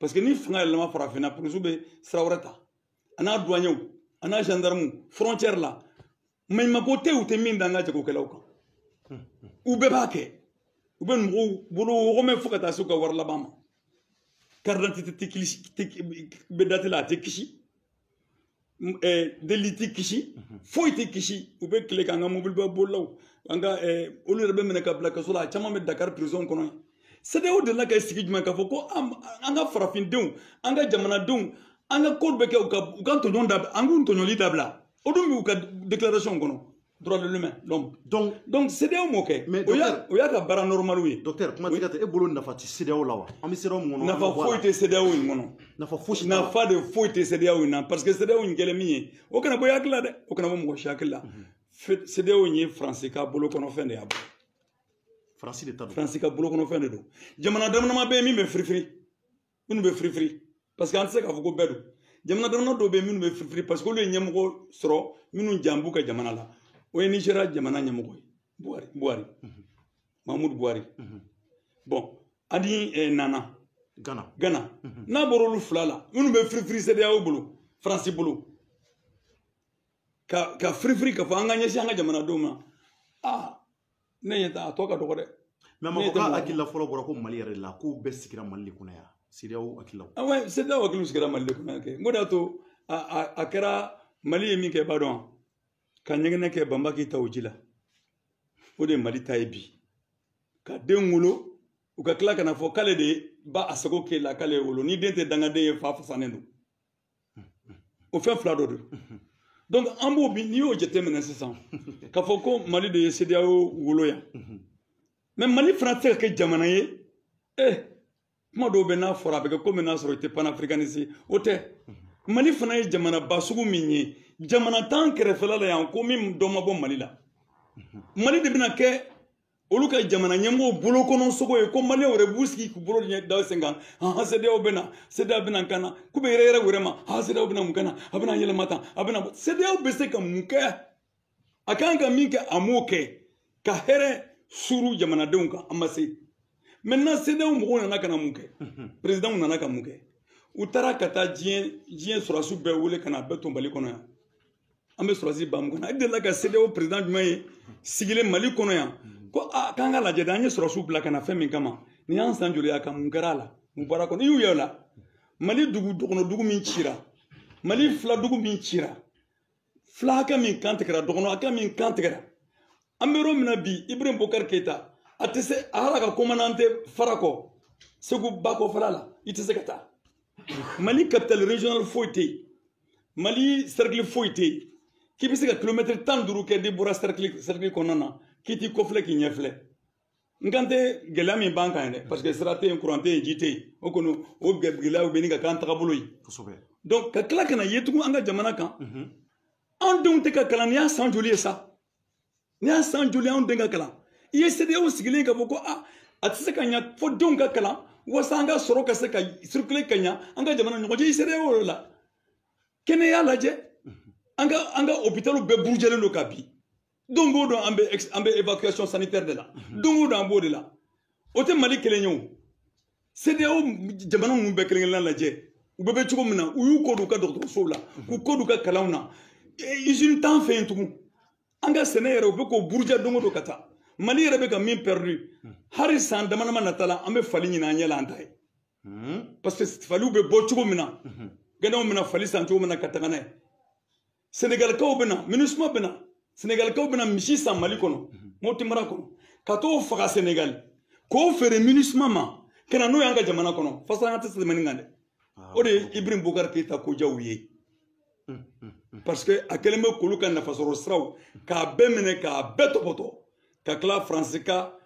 [SPEAKER 3] parce que ni fanga yɛlɛma farafinna polisiw bɛ sira wɛrɛ ta a n'a douaniers a n'a gendarmes frontière la maɲumako tɛ u tɛ min da an ka jagokɛlaw kan u bɛɛ b'a kɛ u bɛ mɔgɔw bolo wɔgɔmɛ fo ka taa se u ka wari laban ma carte d'identité bɛ date la a tɛ kisi délit tɛ kisi foyi tɛ kisi u bɛ tile k'an ka mobiliba bolilaw an ka olu yɛrɛ bɛ minɛ ka bila kaso la a caman bɛ Dakar prison kɔnɔ yen CEDEAO delila ka sigi jumɛn k'a fɔ ko an ka farafindenw an ka jamanadenw an ka ko bɛ kɛ u ka tɔɲɔli dabila an k'u tɔɲɔli dabila o dun b'u ka déclaration kɔnɔ droit de l'humain donc CEDEAO m'o kɛ o y'a ka baara normal ye
[SPEAKER 1] docteur kuma tɛ ka tɛ e bolo nafa tɛ CEDEAO la wa an bɛ CEDEAO mun kɔnɔ
[SPEAKER 3] nafa foyi tɛ CEDEAO in kɔnɔ nafa de foyi tɛ CEDEAO in na parce que CEDEAO in kɛlen min ye o kana bɔ i hakili la dɛ o kana bɔ mɔgɔ si hakili la CEDEAO in ye Faransi ka bolokɔnɔfɛn de y'a bɔ Faransi ka bolokɔnɔfɛn de don jamana dama bɛ yen min bɛ firifiri minnu bɛ firifiri parce que an tɛ se k'a fɔ ko bɛɛ don jamana dama dɔw bɛ yen minnu bɛ firifiri parce que olu ye ɲɛmɔgɔ sɔrɔ minnu jan b'u ka jamana la o ye Nigéria jamana ɲɛmɔgɔ ye Buhari Mahamudu Buhari bon ani Nana Ghana n'a bɔra olu fila la minnu bɛ firifiri CEDEAO bolo Faransi bolo ka firifiri ka fɔ an ka ɲɛsin an ka jamanadenw ma ne ɲɛ t'a a tɔ ka dɔgɔ dɛ
[SPEAKER 1] mais a ma fɔ k'a hakilila fɔlɔ bɔra ko Mali yɛrɛ de la k'u bɛɛ sigira Mali de kɔnɔ yan CEDEAO hakililaw
[SPEAKER 3] ouais CEDEAO hakiliw sigira Mali de kɔnɔ yan kɛ n ko de y'a to a kɛra Mali ye min kɛ i b'a dɔn ka ɲɛgɛnɛ kɛ banba k'i ta o ji la o de ye Mali ta ye bi ka den wolo u ka tila ka na fɔ k'ale de ba a sago k'e la k'ale ye wolo ni den tɛ dangaden ye fa fasanen don o fɛn fila dɔ don donc an b'o bi n'i y'o jateminɛ sisan k'a fɔ ko Mali de ye CEDEAO wolo yan mais Mali fana tɛ se ka kɛ jamana ye kuma dɔw bɛ n'a fɔra a bɛ kɛ komi n'a sɔrɔ i tɛ panafricaniste o tɛ Mali fana ye jamana ba sugu min ye jamana t'an kɛrɛfɛla la yan ko min dɔ ma bɔ Mali la Mali de bɛna kɛ olu ka jamana ɲɛmɔgɔw bolo kɔnɔ sogo ye ko maliyɛnw yɛrɛ b'u sigi k'u bolo da sen kan CEDEAO bɛna CEDEAO bɛna kan na k'u bɛ yɛrɛ wɛrɛ ma CEDEAO bɛna mun kɛ na a bɛna yɛlɛma tan a bɛna CEDEAO bɛ se ka mun kɛ a kan ka min kɛ a m'o kɛ ka hɛrɛ suru jamanadenw kan a ma se maintenant CEDEAO mɔgɔw nana ka na mun kɛ présidentw nana ka mun kɛ u taara ka taa diɲɛ sɔrɔdasiw bɛɛ wele ka na a bɛɛ ton Mali kɔnɔ yan an bɛ sɔrɔdasi ba mun kɔnɔ e delila ka CEDEAO président jumɛn ye sigilen Mali kɔnɔ yan ko k'an ka lajɛ de an ye sɔrɔdasiw bila ka na fɛn min kama nin y'an san joli a kan mun kɛra a la mun bɔra kɔnɔ i y'u ye o la Mali dɔgɔnɔdugu min cira Mali filadugu min cira fila hakɛ min kan tigɛra dɔgɔnɔ hakɛ min kan tigɛra an bɛ yɔrɔ min na bi Ibrahim Bokar Keita a tɛ se a hali a ka commandant fara kɔ Segu Bakɔfara la i tɛ se ka taa Mali capitale régionale foyi tɛ yen Mali cercle foyi tɛ yen k'i bɛ se ka kilomètre 15 kɛ n'i bɔra cercle kɔnɔna na k'i t'i kɔfilɛ k'i ɲɛfilɛ n kan tɛ gɛlɛya min b'an kan dɛ parce que sira tɛ yen courant tɛ yen ji tɛ yen o kɔni o gɛlɛyaw bɛ nin ka k'an tagabolo ye donc ka tila ka na ye tugun an ka jamana kan an denw tɛ ka kalan ni y'a san joli ye sa ni y'a san joli anw den ka kalan i ye CEDEAO sigilen ka fɔ ko a tɛ se ka ɲɛ fo denw ka kalan walasa an ka sɔrɔ ka se ka circuler ka ɲɛ an ka jamana ɲɔgɔn cɛ i CEDEAO la kɛnɛya lajɛ an ka hôpitaux bɛɛ burujɛlen don ka bi don o don an bɛ évacuation sanitaire de la don o don an b'o de la o tɛ Mali kelen ye o CEDEAO jamana ninnu bɛɛ kelen-kelenna lajɛ u bɛɛ bɛ cogo min na u y'u kɔ don u ka dɔgɔtɔrɔsow la k'u kɔ don u ka kalanw na usine t'an fɛ yen tugun an ka sɛnɛ yɛrɛ u bɛ k'o burujɛ don o don ka taa Mali yɛrɛ bɛ ka min perdu hali san dama-dama nata la an bɛ fali ɲini an ɲɛ la an ta ye parce que faliw bɛ bɔ cogo min na ganaw bɛna fali san cogo min na ka taga n'a ye Sénégalikaw bɛna MINUSMA bɛna Sénégalikaw bɛna misi san Mali kɔnɔ Mopti mara kɔnɔ ka t'o faga Sénégal k'o feere MINUSMA ma ka na n'o y'an ka jamana kɔnɔ fasaya tɛ tɛmɛ kan dɛ o de ye Ibrahim Bokar Keita ko jaw ye parce que a kɛlen bɛ k'olu ka nafasɔrɔ siraw k'a bɛɛ minɛ k'a bɛɛ tɔpɔtɔ ka tila Faransi ka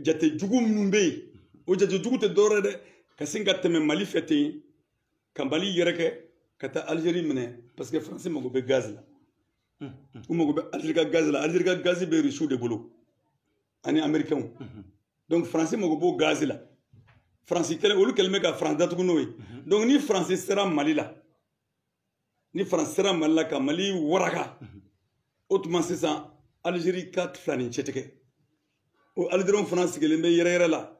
[SPEAKER 3] jate jugu minnu bɛ yen o jate jugu te dore de ka sin ka teme Mali fete ka Mali yereke ka ta Algérie mene parce que français mago be gaz la ou mago be Algérie ka gaz be riche de bolo ani américain donc français mago bo gaz la français tele olu kelme ka France datugu no donc ni français sera Mali la ni France sera Mali la ka Mali waraka autrement c'est ça Algérie 4 flani cheteke o Algérie France kelme yere la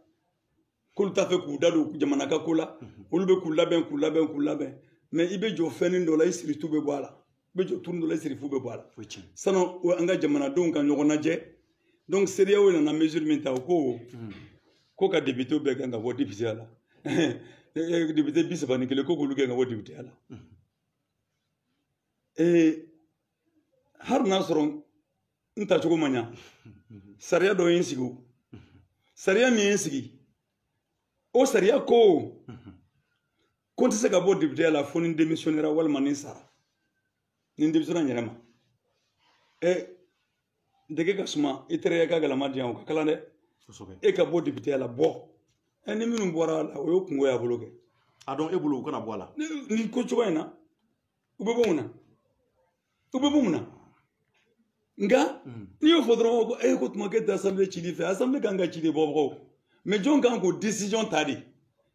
[SPEAKER 3] kul ta fe ku dadu jamana ka kula olu be ku laben mais ibe jo fenin do la isiri tube boala be jo tourne do la isiri fu be boala sano o anga jamana don kan nyogona je donc sérieux wona na mesure minta ko ka député be ganga wo député ala député bisaba ni kele ko ko luge nga wo député ala har na soron nta chugo manya sariya do yin sigu sariya mi yin sigi o sariya ko konti se ka bo député ala foni démissionnaire walma ni sara ni démissionnaire nyama dege ka suma itere ka galama diyan ka kala de e ka bo député ala bo ni minnu bɔra la o yo kungo ya bolo kɛ
[SPEAKER 1] a dɔn e bolo u kana bɔ a la
[SPEAKER 3] ni ko cogo in na u bɛ bɔ mun na nga ni y'o fɔ dɔrɔn ko ko tuma k'e tɛ assemblée cili fɛ assemblée kan ka cili bɔbagaw mais jɔn kan k'o décision ta de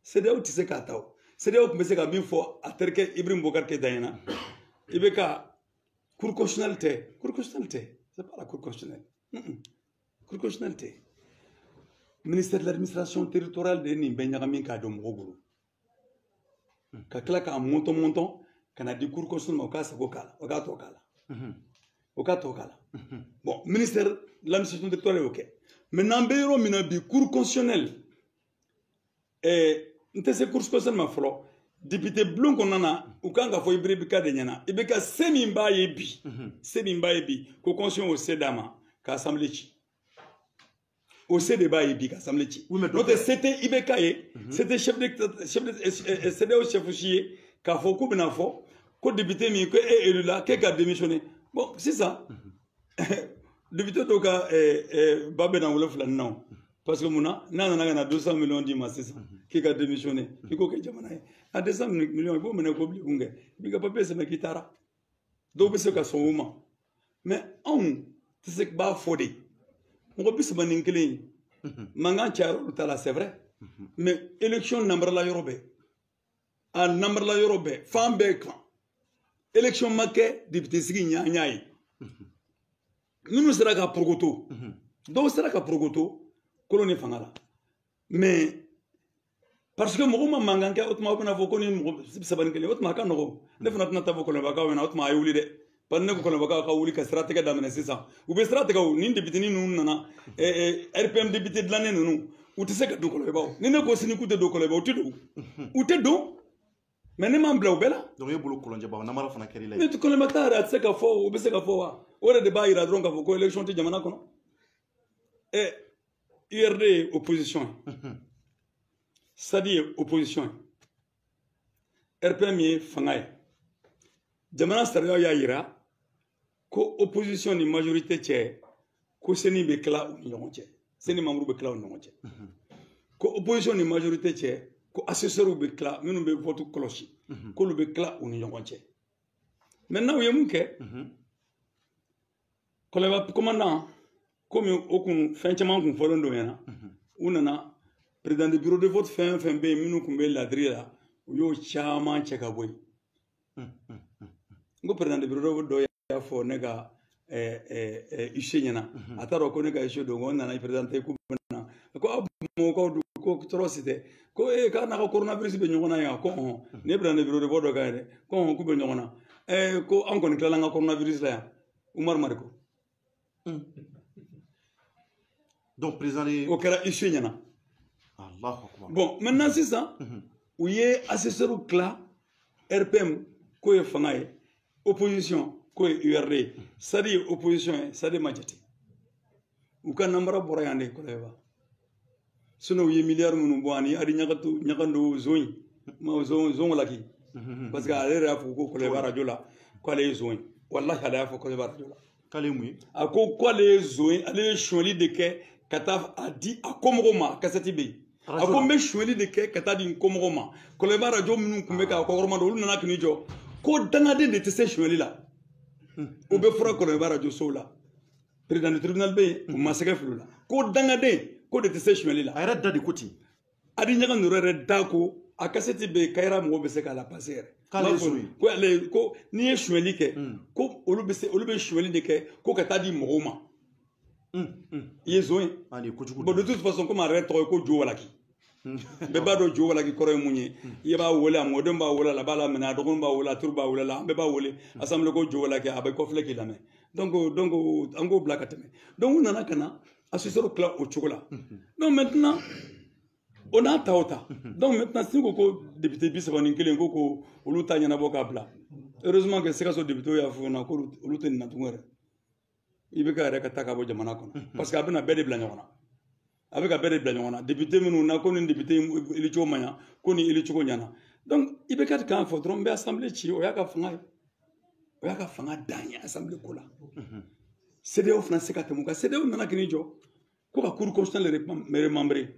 [SPEAKER 3] CEDEAO tɛ se k'a ta o CEDEAO tun bɛ se ka min fɔ a terikɛ Ibrahim Boubacar Keïta ɲɛna i bɛ ka cour constitutionnelle tɛ c'est pas la cour constitutionnelle cour constitutionnelle tɛ ministère de l'administration territoriale de nin bɛ ɲagami k'a dɔn mɔgɔw bolo ka tila k'a mɔntɔn ka na di cour constitutionnelle ma o k'a sago k'a la o k'a tɔ k'a la bon ministère de l'administration territoriale y'o kɛ mais n'an bɛ yɔrɔ min na bi cour constitutionnelle n tɛ se cour constitutionnelle ma fɔlɔ député bulon kɔnɔna na u kan ka fɔ Ibirika de ɲɛna Ibirika se min b'a ye bi ko constitution y'o se d'a ma ka assemblée ci au CEDEAO et puis assemblée ci n'o c'était IBK c'était chef de CEDEAO chef chier k'a fɔ k'u bɛna fɔ ko député min ko est élu là k'e ka démissionner bon sisan député dɔw ka ba bɛ na wolonfila na parce que mun na n'a nana ka na 200 millions d'i ma sisan k'i ka démissionner k'i k'o kɛ jamana ye a 200 millions i b'o minɛ k'o bila i kun kɛ i b'i ka papier sɛbɛn k'i taara dɔw bɛ se ka sɔn o ma mais anw tɛ se b'a fɔ de mɔgɔ 31 mankan cayara olu ta la c'est vrai mais élection namarala yɔrɔ bɛɛ a namarala yɔrɔ bɛɛ fan bɛɛ kan élection ma kɛ député sigi ɲa ye minnu sera ka porogoto dɔw sera ka porogoto kolon ni fanga la mais parce que mɔgɔ ma mankan kɛ o tuma o bɛna fɔ ko ni mɔgɔ 31 o tuma a ka nɔgɔ ne fana tɛna taa fɔ kɔlɔnbakaw ɲɛna o tuma a ye wuli dɛ parce que ne ko kɔlɔnbakaw ka wuli ka sira tigɛ daminɛ sisan u bɛ sira tigɛ o ni député ninnu nana RPM député dilannen ninnu u tɛ se ka don kɔlɔnbaw ni ne ko sini k'u tɛ don kɔlɔnbaw u tɛ don mais ne m'an bila u bɛɛ la
[SPEAKER 1] donc e bolo kɔlɔnjɛbaw namara fana kɛr'i la
[SPEAKER 3] ne kɔlɔnba ta yɛrɛ a tɛ se ka fɔ o bɛ se ka fɔ wa o de b'a yira dɔrɔn k'a fɔ ko élection tɛ jamana kɔnɔ URD ye opposition ye SADI ye opposition ye RPM ye fanga ye jamana sariyaw y'a yira ko opposition ni majorité cɛ ko seni bɛ tila u ni ɲɔgɔn cɛ seni membre bɛ tila u ni ɲɔgɔn cɛ ko opposition ni majorité cɛ ko assesseurs bɛ tila minnu bɛ vote kɔlɔsi k'olu bɛ tila u ni ɲɔgɔn cɛ maintenant u ye mun kɛ kɔlɔnba commandant komi o kun fɛn caman kun fɔlen don ɲɛna u nana président de bureau de vote fɛn fɛn bɛ yen minnu kun bɛ ladiri la u y'o caman cɛ ka bɔ yen n ko président de bureau de vote dɔ y'a fɔ ne ka issue ɲɛna a t'a dɔn ko ne ka issue don ko n nana présenté k'u bɛna ko a mɔgɔw don ko tɔɔrɔ si tɛ ko k'a n'a ka coronavirus bɛ ɲɔgɔn na yan ko ne président de bureau de vote dɔ ka ye dɛ ko k'u bɛ ɲɔgɔn na ko an kɔni tilala an ka coronavirus la yan Umaru Mariko
[SPEAKER 1] donc président
[SPEAKER 3] o kɛra issue ɲɛna bon maintenant sisan u ye assesseur tila RPM k'o ye fanga ye opposition k'o ye URD SADI ye opposition ye SADI ma jate u ka namara bɔra yan de kɔlɔnba sinon u ye miliyari minnu bɔ ani adi ɲagando zon walaki parce que ale yɛrɛ y'a fɔ ko kɔlɔnba radio la k'ale ye zon ye walahi ale y'a fɔ kɔlɔnba radio la
[SPEAKER 1] k'ale ye mun ye
[SPEAKER 3] a ko k'ale ye zon ye ale ye sonyali de kɛ ka taa a di a kɔmɔgɔw ma kasɛti bɛ yen a ko n bɛ suɲɛli de kɛ ka taa di n kɔmɔgɔw ma kɔlɔnba arajo minnu tun bɛ k'a kɔkɔrɔma don olu nana k'i jɔ ko dangaden de tɛ se suɲɛli la o bɛ fɔra kɔlɔnba arajo sow la président du tribunal bɛ yen u ma sɛgɛ fili la ko dangaden ko de tɛ se suɲɛli la
[SPEAKER 1] a yɛrɛ da de ko ten
[SPEAKER 3] adi ɲaga nuru yɛrɛ da ko a kasɛti bɛ yen kayira mɔgɔw bɛ se k'a la pase yɛrɛ
[SPEAKER 1] k'ale so ye
[SPEAKER 3] ko ale ko n'i ye suɲɛli kɛ ko olu bɛ suɲɛli de kɛ ko ka taa di mɔgɔw ma i ye zon ye bon de toute façon comme a yɛrɛ tɔgɔ ye ko jo walaki bɛɛ b'a dɔn jo walaki kɔrɔ ye mun ye i b'a wele a mɔdenw b'a wele a b'a laminɛ a dɔgɔninw b'a wele a turu b'a wele la an bɛɛ b'a wele assemblée ko jo walaki a bɛ kɔfilɛ k'i lamɛn donc an k'o bila ka tɛmɛ donc u nana ka na a susɛr'o tila o cogo la donc maintenant o n'a ta o ta donc maintenant si ko député 31 ko olu ta ɲɛnabɔ k'a bila heureusement que Sikaso député y'a fɔ na ko olu tɛ nin na tugun yɛrɛ i bɛ ka yɛrɛ ka taa ka bɔ jamana kɔnɔ parce que a bɛna bɛɛ de bila ɲɔgɔn na a bɛ ka bɛɛ de bila ɲɔgɔn na député minnu na ko nin député ili cogo ma ɲa ko nin ili cogo ɲana donc i bɛ ka kan fɔ dɔrɔn n bɛ assemblée ci o y'a ka fanga ye o y'a ka fanga dan ye assemblée ko la CEDEAO fana se ka tɛmɛ o kan CEDEAO nana k'i jɔ ko ka cour constitutionnelle remembrer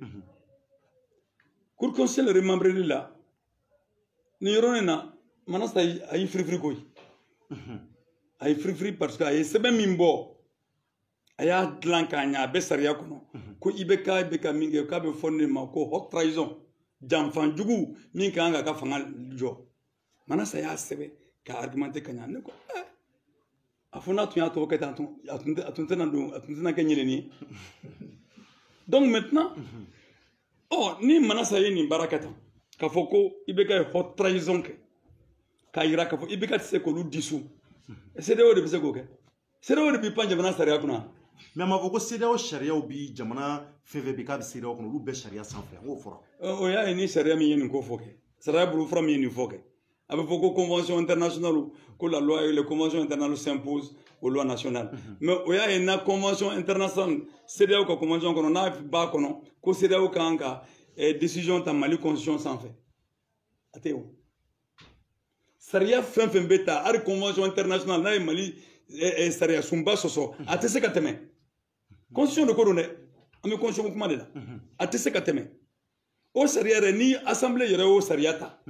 [SPEAKER 3] cour constitutionnelle remembreli la nin yɔrɔnin na Manasa a y'i firifiri koyi a y'i firifiri parce que a ye sɛbɛn min bɔ a y'a dilan k'a ɲɛ a bɛ sariya kɔnɔ ko IBK bɛ ka min kɛ k'a bɛ fɔ ne ma ko haute trahison janfanjugu min ka kan k'a ka fanga jɔ Manasa y'a sɛbɛn k'a argumenté ka ɲɛ ne ko a fɔ n'a tun y'a tɔgɔ kɛ tan a tun tɛna kɛ ɲɛnɛni ye donc maintenant ni Manasa ye nin baara kɛ tan k'a fɔ ko IBK ye haute trahison kɛ k'a yira k'a fɔ IBK tɛ se k'olu disu CEDEAO de bɛ se k'o kɛ CEDEAO de bɛ pan jamana sariya kunna
[SPEAKER 1] mais a ma fɔ ko CEDEAO sariyaw bi jamana fɛn fɛn bɛ k'a bɛ CEDEAO kɔnɔ olu bɛɛ sariya sanfɛ an k'o fɔra
[SPEAKER 3] o y'a ye ni sariya min ye nin ko fɔ kɛ sariya bolofara min ye nin fɔ kɛ a bɛ fɔ ko convention internationale ko la loi et les conventions internationales s'imposent aux lois nationales mais o y'a ye na convention internationale CEDEAO ka convention kɔnɔ n'a b'a kɔnɔ ko CEDEAO ka kan ka décision ta Mali constitution sanfɛ a tɛ yen o sariya fɛn fɛn bɛ ta hali convention internationale n'a ye Mali sariya sunba sɔsɔ a tɛ se ka tɛmɛ constitution de ko don dɛ an bɛ constitution kuma de la a tɛ se ka tɛmɛ o sariya yɛrɛ ni assemblée yɛrɛ y'o sariya ta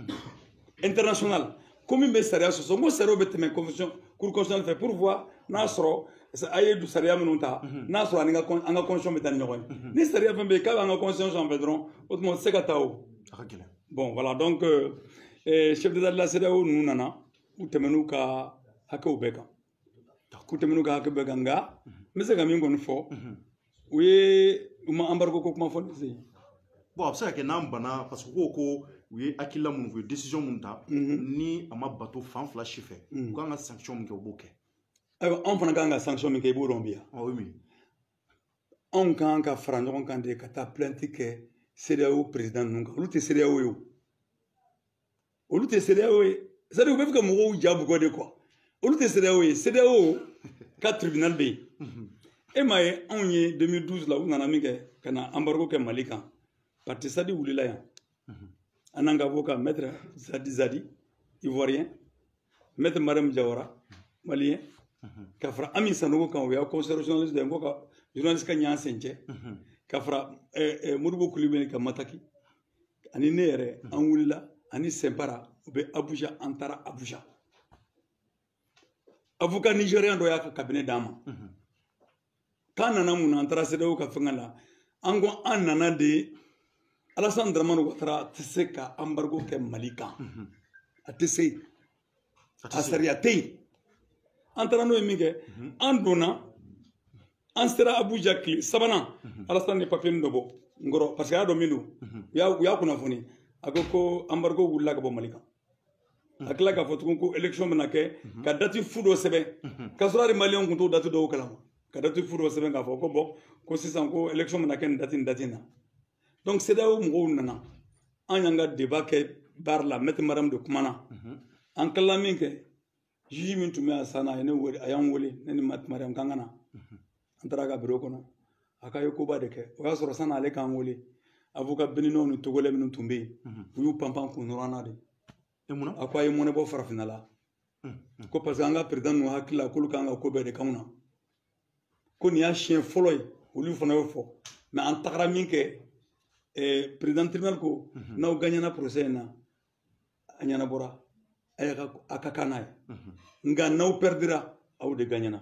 [SPEAKER 3] international ko min bɛ sariya sɔsɔ n ko sariyaw bɛ tɛmɛ constitution cour constitutionnelle fɛ pour voir n'a sɔrɔ a ye sariya minnu ta n'a sɔrɔ an ka constitution bɛ taa ni ɲɔgɔn ye ni sariya fɛn bɛ yen k'a b'an ka constitution sanfɛ dɔrɔn o tuma o tɛ se ka taa o bon voilà donc chef d'état de la CEDEAO ninnu nana u tɛmɛn'u ka hakɛw bɛɛ kan k'u tɛmɛn'u ka hakɛ bɛɛ kan nka n bɛ se ka min kɔni fɔ u ma embargo ko kuma fɔ ne se
[SPEAKER 1] bon a bɛ se ka kɛ n'an banna parce que ko u ye hakilila minnu fɔ u ye décision minnu ta ni a ma bato fan fila si fɛ u kan ka sanction min kɛ u b'o kɛ
[SPEAKER 3] ayiwa anw fana kan ka sanction min kɛ i b'o dɔn bi yan
[SPEAKER 1] o ye min
[SPEAKER 3] anw kan ka fara ɲɔgɔn kan de ka taa plainte kɛ CEDEAO président ninnu kan olu tɛ CEDEAO ye o olu tɛ CEDEAO ye c'est à dire u bɛ fɛ ka mɔgɔw ja bugɔ de quoi olu tɛ CEDEAO ye CEDEAO ka tribunal bɛ yen e m'a ye anw ye 2012 la u nana min kɛ ka na embargo kɛ Mali kan parti Sadi wulila yan an n'an ka avocat maître Zadi ivoirien maître Mariam Diawara malien ka fara Ami Sanogo kan o y'a constitutionnaliste de ko ka journaliste ka ɲan sen cɛ ka fara Modibo Kulibali ka Mataki ani ne yɛrɛ an wulila ani Sempara u bɛ Abuja an taara Abuja avocat nigérien dɔ y'a ka cabinet d'an ma k'an nana mun na an taara CEDEAO ka fɛngɛ la an ko an nana de Alassane Dramane Ouattara tɛ se ka embargo kɛ Mali kan a tɛ se a sariya tɛ yen an taara n'o ye min kɛ an donna an sera Abuja tile sabanan Alassane ye papier dɔ bɔ n kɔrɔ parce que a y'a dɔn min don u y'a kunnafoni a ko embargo wulila ka bɔ Mali kan a tila k'a fɔ tugun ko élection bɛna kɛ ka date fu dɔ sɛbɛn k'a sɔrɔ hali maliyɛnw tun t'o date dɔw kalama ka date fu dɔ sɛbɛn k'a fɔ ko bon ko sisan ko élection bɛna kɛ nin date in na donc CEDEAO mɔgɔw nana an y'an ka débat kɛ baara la maître Mariam de kumana an tilala min kɛ juge min tun bɛ yan sisan a y'an wele ne ni maître Mariam k'an ka na an taara a ka bureau kɔnɔ a k'a ye koba de kɛ o y'a sɔrɔ sanni ale k'an wele avocat béninois ni togolais minnu tun bɛ yen u y'u panpan kun nɔrɔ an na de a ko a ye mɔnɛ bɔ farafinna la ko parce que an ka président ninnu hakili la k'olu kan ka ko bɛɛ de k'anw na ko nin y'a siɲɛ fɔlɔ ye olu fana y'o fɔ mais an tagara min kɛ président tribunal ko n'aw gagnana procès na a ɲanabɔra a ka kan n'a ye nka n'aw perdira aw de gagnana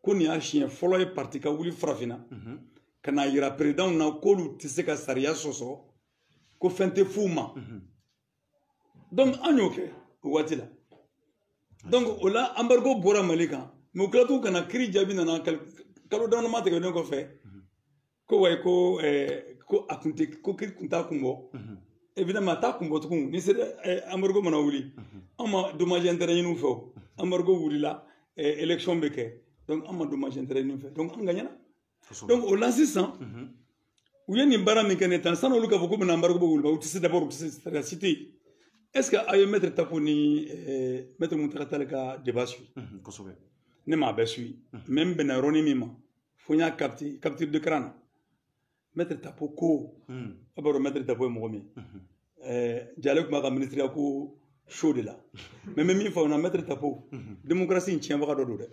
[SPEAKER 3] ko nin y'a siɲɛ fɔlɔ ye parti ka wuli farafinna ka n'a yira présidentw na k'olu tɛ se ka sariya sɔsɔ ko fɛn tɛ f'u ma donc an y'o kɛ o waati la donc o la embargo bɔra Mali kan mais o tilatug'u ka na kiiri jaabi nana kalo damadama tɛmɛnen kɔfɛ ko wayi ko a tun tɛ ko kiiri tun t'a kun bɔ évidemment a t'a kun bɔ tugun ni sera embargo mana wuli an ma dommage intérêt ɲini u fɛ o embargo wulila élection bɛ kɛ donc an ma dommage intérêt ɲini u fɛ donc an gagnana donc o la sisan u ye nin baara min kɛ ne tan sani olu k'a fɔ ko bɛna embargo bɛ wuli u tɛ se d'abord u tɛ se ka citer est ce que a ye maître Tapo ni maître Muntaka Tall ka débat suit
[SPEAKER 1] kosɛbɛ
[SPEAKER 3] ne m'a bɛɛ suit mais n bɛnna yɔrɔnin min ma fo n y'a capture d'écran na maître Tapo ko a b'a dɔn maître Tapo ye mɔgɔ min Jale tun b'a ka ministériya ko show de la mais n bɛ min fɔ aw na maître Tapo démocratie in tiɲɛbaga dɔ don dɛ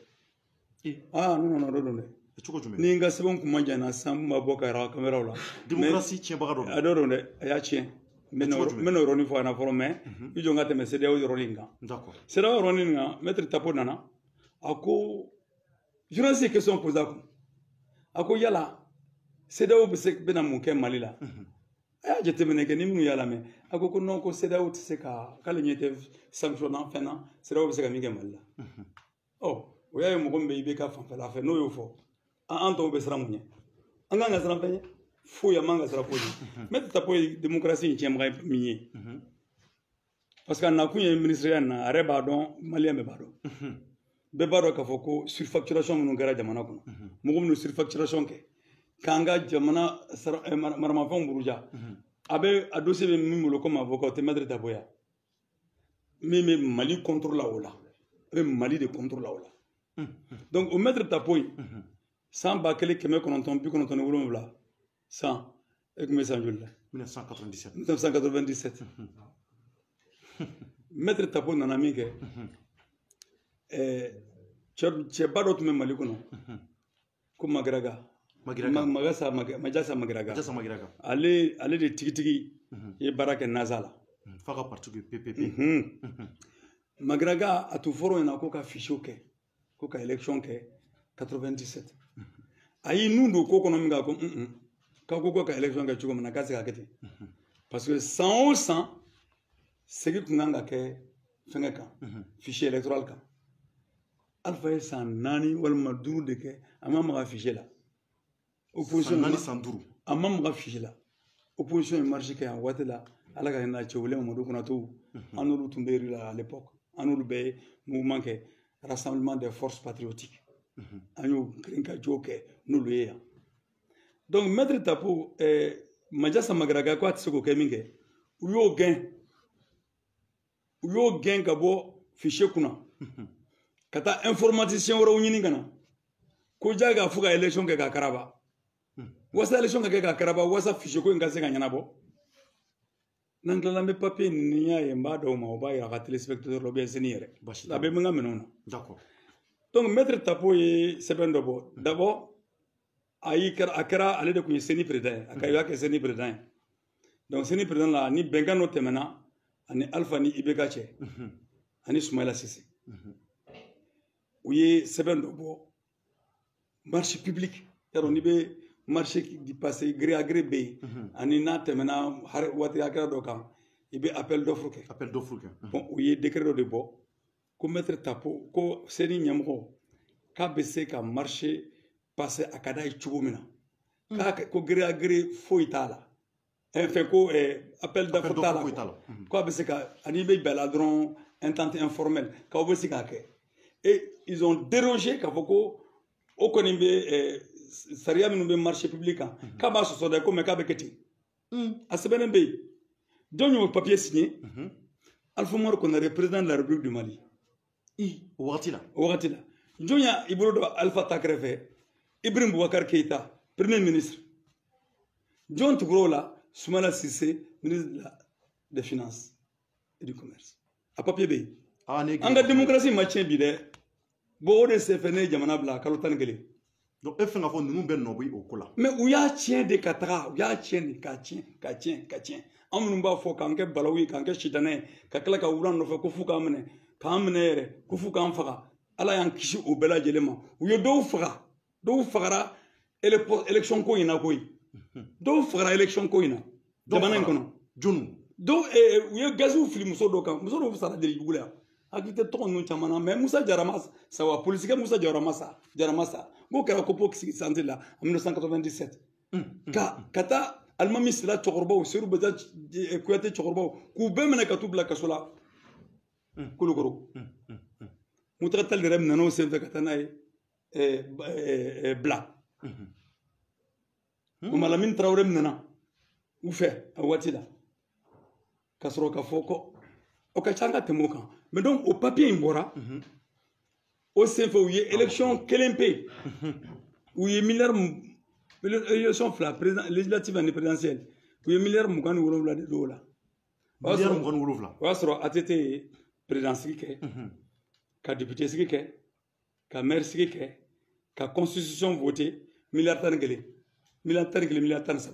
[SPEAKER 3] non dɔ don dɛ
[SPEAKER 1] cogo jumɛn
[SPEAKER 3] ni n ka sɛbɛn kun ma jan na sisan n b'a bɔ ka yɛrɛ caméraw la
[SPEAKER 1] démocratie tiɲɛbaga dɔ don
[SPEAKER 3] a dɔ don dɛ a y'a tiɲɛ n bɛna yɔrɔnin fɔ a ɲɛna fɔlɔ mais i jɔ n ka tɛmɛ CEDEAO yɔrɔnin kan CEDEAO yɔrɔnin kan maître Tapo nana a ko journaliste ye question posé a kun a ko yala CEDEAO bɛna mun kɛ Mali la a y'a jateminɛ kɛ ni minnu y'a lamɛn a ko non ko CEDEAO tɛ se ka k'ale ɲɛ tɛ sanction na fɛn na CEDEAO bɛ se ka min kɛ Mali la o y'a ye mɔgɔ min bɛ IBK fanfɛla fɛ n'o y'o fɔ an tɔw bɛ siran mun ɲɛ an kan ka siran fɛn ye foyi a man ka siran foyi maître Tapo ye démocratie in tiɲɛbaga min ye parce que a nakun ye ministériya in na a yɛrɛ b'a dɔn maliyɛn bɛɛ b'a dɔn bɛɛ b'a dɔn k'a fɔ ko surfacturation minnu kɛra jamana kɔnɔ mɔgɔ minnu surfacturation kɛ k'an ka jamana maramafɛnw buruja a dossier bɛ min bolo comme avocat o tɛ maître Tapo ya min bɛ Mali contrôle o la a bɛ Mali de contrôle o la donc o maître Tapo in san 1997 san e tun bɛ san joli la
[SPEAKER 1] 1997
[SPEAKER 3] maître Tapo nana min kɛ cɛba dɔ tun bɛ Mali kɔnɔ ko Majasa Magaraga ale de tigitigi ye baara kɛ NASA la
[SPEAKER 1] f'a ka parti kɛ PPP
[SPEAKER 3] Magaraga a tun fɔra o ɲɛna ko ka fichier kɛ ko ka élection kɛ 97 a y'i nun don ko kɔnɔ min kan ko k'a ka élection kɛ cogo min na k'a se ka kɛ ten parce que san o san segin tun kan ka kɛ fɛngɛ kan fichier électoral kan Alpha ye san 4 walima 5 de kɛ a ma maga fichier la opposition
[SPEAKER 1] san 4
[SPEAKER 3] a ma maga fichier la opposition ye marche kɛ a waati la ala ka hinɛ Cɛwole Mamadu Konatɛw an n'olu tun bɛ la à l'époque an n'olu bɛ ye mouvement kɛ rassemblement des forces patriotiques an y'o girin ka jo kɛ n'olu ye yan donc maître Tapo Majasa Magaraga ko a tɛ se k'o kɛ min kɛ u y'o gɛn ka bɔ fichier kunna ka taa informaticien wɛrɛw ɲini ka na ko jaa k'a fɔ ka élection kɛ ka karaba wasa élection ka kɛ ka karaba wasa fichier ko in ka se ka ɲɛnabɔ n'an tilala n bɛ papier nin y'a ye n b'a d'aw ma o b'a yira a ka téléspectateur la ou bien seni yɛrɛ a bɛ min ka minɛnw na donc maître Tapo ye sɛbɛn dɔ bɔ d'abord a kɛra ale de tun ye seni président ye a ka kɛ seni président ye donc seni président la ni bɛnkan dɔ tɛmɛna ani Alpha ni IBK cɛ ani Soumaïla Cissé u ye sɛbɛn dɔ bɔ marché public yarɔ n'i bɛ marché di passé gré à gré bɛ yen ani n'a tɛmɛna waati hakɛya dɔ kan i bɛ appel d'offre kɛ bon u ye décret dɔ de bɔ ko maître Tapo ko seni ɲɛmɔgɔ k'a bɛ se ka marché passé a ka d'a ye cogo min na k'a ko gré à gré foyi t'a la enfin ko appel d'offre t'a la ko a bɛ se ka ani bɛ bɛn a la dɔrɔn entente informelle k'aw bɛ se k'a kɛ et ils ont dérogé k'a fɔ ko o kɔni bɛ sariya minnu bɛ marché public kan k'a b'a sɔsɔ dɛ ko mais k'a bɛ kɛ ten a sɛbɛnnen bɛ yen jɔn y'o papier signé Alpha Umaru Konare président de la République du Mali
[SPEAKER 1] o wagati la
[SPEAKER 3] jɔn y'a i bolo don Alpha ta kɛrɛfɛ Ibrahim Boubacar Keïta premier ministre jɔn tugura o la Soumaïla Cissé ministre des finances et du commerce a papier bɛ yen an ka démocratie ma tiɲɛ bi dɛ bon o de senfɛ ne ye jamana bila kalo 11
[SPEAKER 1] donc e fɛn ka fɔ ninnu bɛ nɔbɔ o ko la
[SPEAKER 3] mais u y'a tiɲɛ de ka taga u y'a tiɲɛ de ka tiɲɛ an minnu b'a fɔ k'an kɛ balawu ye k'an kɛ sitanɛ ye ka tila ka wula nɔfɛ ko f'u k'an minɛ yɛrɛ ko f'u k'an faga ala y'an kisi o bɛɛ lajɛlen ma u ye dɔw fagara élection ko in na koyi dɔw fagara élection ko in na jamana in kɔnɔ
[SPEAKER 1] jonu
[SPEAKER 3] dɔw u ye gaziw fili muso dɔw kan muso dɔw sara jeli jugu la yan hakili tɛ tɔgɔ ninnu caman na mais musa jarama sa wa polisikɛ musa jarama sa n'o kɛra kopo santé la en 1997 ka taa alimami sira cɛkɔrɔbaw seru baja kuyate cɛkɔrɔbaw k'u bɛɛ minɛ ka t'u bila kaso la kolokoro mutakatali yɛrɛ minɛna o senfɛ ka taa n'a ye bila Malamine Traoré minɛna u fɛ a waati la ka sɔrɔ ka fɔ ko o ka ca an ka tɛmɛ o kan mais donc o papier in bɔra o senfɛ u ye élection kelen pe u ye élection fila législative ani présidentielle u ye miliyari 27 de don o la o y'a sɔrɔ ATT ye président sigi kɛ ka député sigi kɛ ka maire sigi kɛ ka constitution voté miliyari 11 miliyari 11 miliyari 13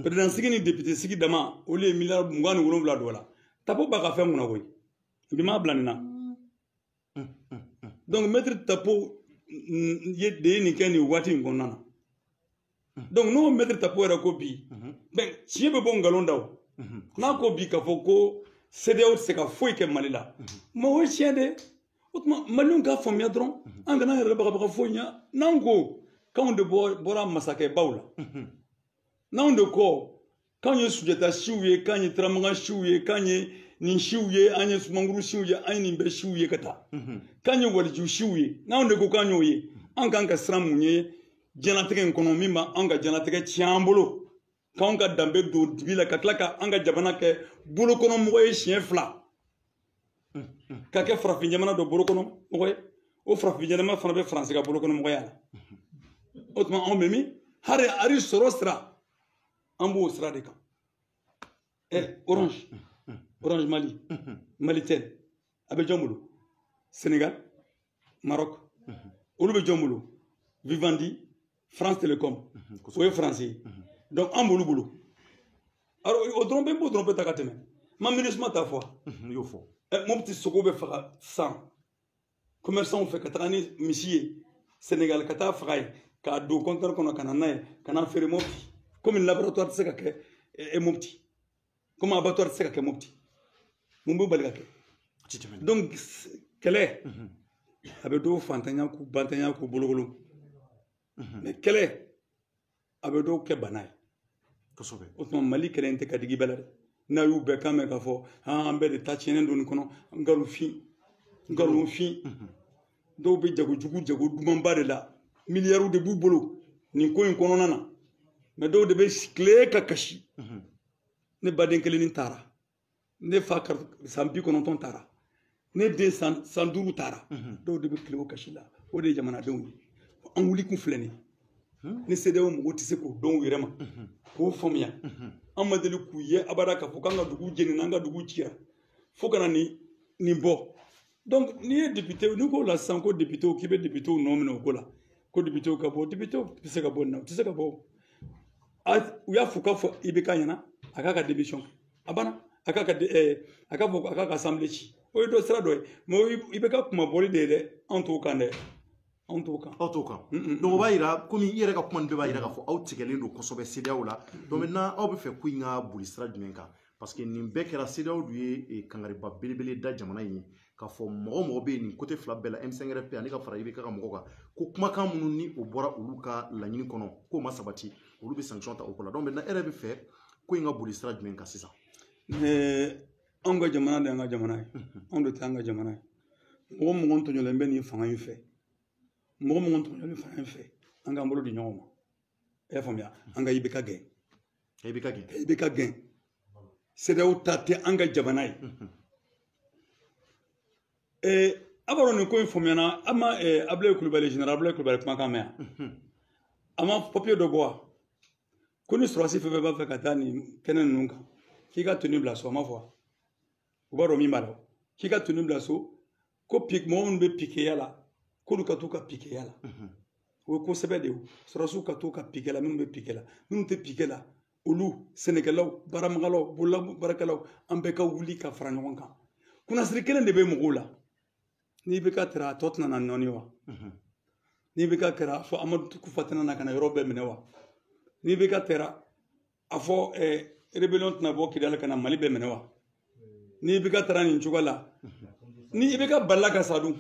[SPEAKER 3] président sigi ni député sigi dama olu ye miliyari 27 don o la Tapo b'a ka fɛn kunna koyi bi m'a bila nin na donc maître Tapo de ye nin kɛ nin waati in kɔnɔna na donc n'o maître Tapo yɛrɛ ko bi tiɲɛ bɛ bɔ nkalon da o n'a ko bi k'a fɔ ko CEDEAO tɛ se ka foyi kɛ Mali la mais o ye tiɲɛ de o tuma Maliɲɛnw k'a faamuya dɔrɔn an kana an yɛrɛ bagabaga foyi ɲɛ n'an ko k'anw de bɔra masakɛbaw la n'anw de ko k'anw ye Sunjata siw ye k'an ye Turamagan siw ye k'an ye nin siw ye an ye Sumanguru siw ye an ye nin bɛɛ siw ye ka taa k'an ye Waliju siw ye n'anw de ko k'an y'o ye an k'an ka siran mun ye diɲɛlatigɛ in kɔnɔ min b'an ka diɲɛlatigɛ tiɲɛ an bolo k'anw ka danbe don dibi la ka tila ka an ka jamana kɛ bolokɔnɔmɔgɔ ye siɲɛ 2 ka kɛ farafin jamana dɔ bolokɔnɔmɔgɔ ye o farafin jamana fana bɛ Faransi ka bolokɔnɔmɔgɔya la o tuma anw bɛ min hari sɔrɔ sira an b'o sira de kan Orange Mali Malitel a bɛ jɔn bolo Sénégal Maroc olu bɛ jɔn bolo Vivendi France Télécom o ye France ye donc an b'olu bolo o dɔrɔn bɛ b'o dɔrɔn bɛ ta ka tɛmɛ ma MINUSMA t'a fɔ
[SPEAKER 1] n y'o fɔ
[SPEAKER 3] Mopti sogo bɛ faga san commerçant fɛ ka taga ni misi ye Sénégal ka taa faga ye k'a don compteur kɔnɔ ka na n'a ye ka na feere Mopti comme laboratoire tɛ se ka kɛ Mopti comme abattoir tɛ se ka kɛ Mopti mun b'o bali ka kɛ donc kɛlɛ a bɛ dɔw fantanya k'u bantanya k'u bolokolo mais kɛlɛ a bɛ dɔw kɛ bana ye o tuma Mali kɛlɛ in tɛ ka digi bɛɛ la dɛ n'a y'u bɛɛ kan mɛn k'a fɔ an bɛɛ de ta tiɲɛnen don nin kɔnɔ nkalonfin dɔw bɛ jago dumanba de la miliyariw de b'u bolo nin ko in kɔnɔna na mais dɔw de bɛ tile ka kasi ne baden kelen ni taara ne fa san 90 taara ne den san 5 taara dɔw de bɛ tile o kasi la o de ye jamanadenw ye an wuli kun filɛ nin ni CEDEAO mɔgɔw tɛ se k'o dɔn u yɛrɛ ma k'o faamuya an ma deli k'u ye abada k'a fɔ k'an ka dugu jeni n'an ka dugu cira fo ka na nin bɔ donc n'i ye député n'i ko la sisan ko député k'i bɛ député nɔ minɛ o ko la ko député ka bɔ député tɛ se ka bɔ nin na u tɛ se ka bɔ u y'a fɔ k'a fɔ IBK ɲɛna a k'a ka démission a banna a k'a ka assemblée ci o ye dɔ sira dɔ ye mais IBK kuma bɔli de ye dɛ anw t'o kan dɛ anw t'o kan
[SPEAKER 1] donc o b'a yira komi i yɛrɛ ka kuma nin bɛɛ b'a yira k'a fɔ aw tigɛlen don kosɛbɛ CEDEAO la donc maintenant aw bɛ fɛ ko in ka boli sira jumɛn kan parce que nin bɛɛ kɛra CEDEAO dun ye kangariba belebele da jamana in ye k'a fɔ mɔgɔ bɛ yen nin côté fila bɛɛ la M5RP ani ka fara IBK ka mɔgɔw kan ko kumakan minnu ni o bɔra olu ka laɲini kɔnɔ k'o ma sabati olu bɛ sanction ta o ko la donc maintenant e yɛrɛ bɛ fɛ ko in ka boli sira jumɛn kan sisan
[SPEAKER 3] anw ka jamana de y'an ka jamana ye anw de tɛ an ka jamana ye mɔgɔ tɔɲɔlen bɛ nin fanga in fɛ mɔgɔ tɔɲɔlen fanga in fɛ an k'an bolo di ɲɔgɔn ma e y'a faamuya an ka IBK gɛn CEDEAO ta tɛ an ka jamana ye a b'a dɔn nin ko in faamuyana a ma Abulaye Kulubali général Abulaye Kulubali kumakan mɛn yan a ma papier dɔ bɔ wa ko ni sɔrɔdasi fɛn fɛn b'a fɛ ka taa nin kɛnɛ ninnu kan k'i ka tenue bila so a ma fɔ wa u b'a dɔn min b'a la k'i ka tenue bila so ko mɔgɔ minnu bɛ piqueya la k'olu ka t'u ka piqueya la o ye kosɛbɛ de ye sɔrɔsiw ka to ka piqué la minnu bɛ piqué la minnu tɛ piqué la olu sɛnɛkɛlaw baaramagalaw bololabaarakɛlaw an bɛɛ ka wuli ka fara ɲɔgɔn kan kunnasiri kelen de bɛ mɔgɔw la n'i bɛ ka tɛrɛ a tɔ tɛna na nɔɔni wa n'i bɛ ka kɛra a fɔ amadu kufa tɛna na ka na yɔrɔ bɛɛ minɛ wa n'i bɛ ka tɛrɛ a fɔ rébellion tɛna bɔ kidali ka na mali bɛɛ minɛ wa n'i bɛ ka tɛrɛ nin cogo la ni i bɛ ka balila ka sa dun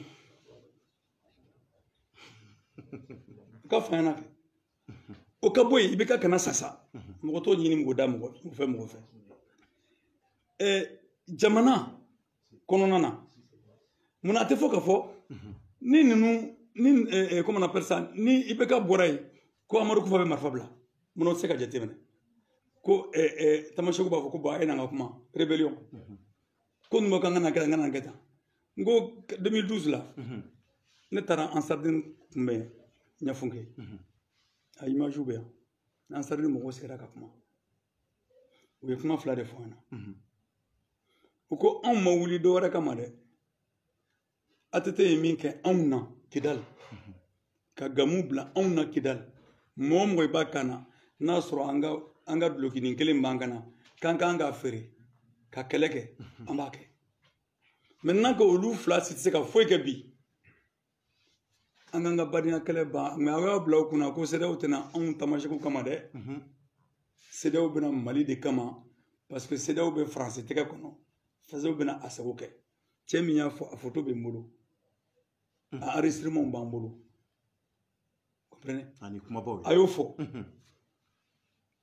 [SPEAKER 3] ka fanyana kɛ o ka bɔ yen i bɛ ka kana sasa mɔgɔ t'o ɲini mɔgɔ da mɔgɔ fɛ jamana kɔnɔna na munna a tɛ fɔ ka fɔ ni ninnu ni comment on appelle ça ni i bɛ ka bɔra yen ko amadu kufa bɛ marifa bila munna o tɛ se ka jateminɛ ko tamasɛku b'a fɔ ko bɔn a ye n'an ka kuma rébellion ko ninnu ko k'an ka na kɛ tan n ka na kɛ tan n ko 2012 la ne taara ansardine kunbɛn ɲɛfunke a image bɛ yan ansardine mɔgɔw sigira ka kuma u ye kuma fila de fɔ an na u ko anw ma wuli dɔ wɛrɛ kama dɛ ATT ye min kɛ anw na kidali ka gamu bila anw na kidali mɔgɔ o mɔgɔ i b'a kan na n'a sɔrɔ an ka dulokinin kelen b'an kan na k'an k'an ka feere ka kɛlɛ kɛ an b'a kɛ maintenant que olu fila si tɛ se ka foyi kɛ bi an k'an ka badenya kɛlɛ ban mɛ aw y'a bila u kunna ko CEDEAO tɛna anw tamasɛku kama dɛ CEDEAO bɛna mali de kama parce que CEDEAO bɛ faransi tɛgɛ kɔnɔ CEDEAO bɛna a sago kɛ cɛ min y'a fɔ a photo bɛ n bolo a enregistrement b'an bolo comprenez a y'o fɔ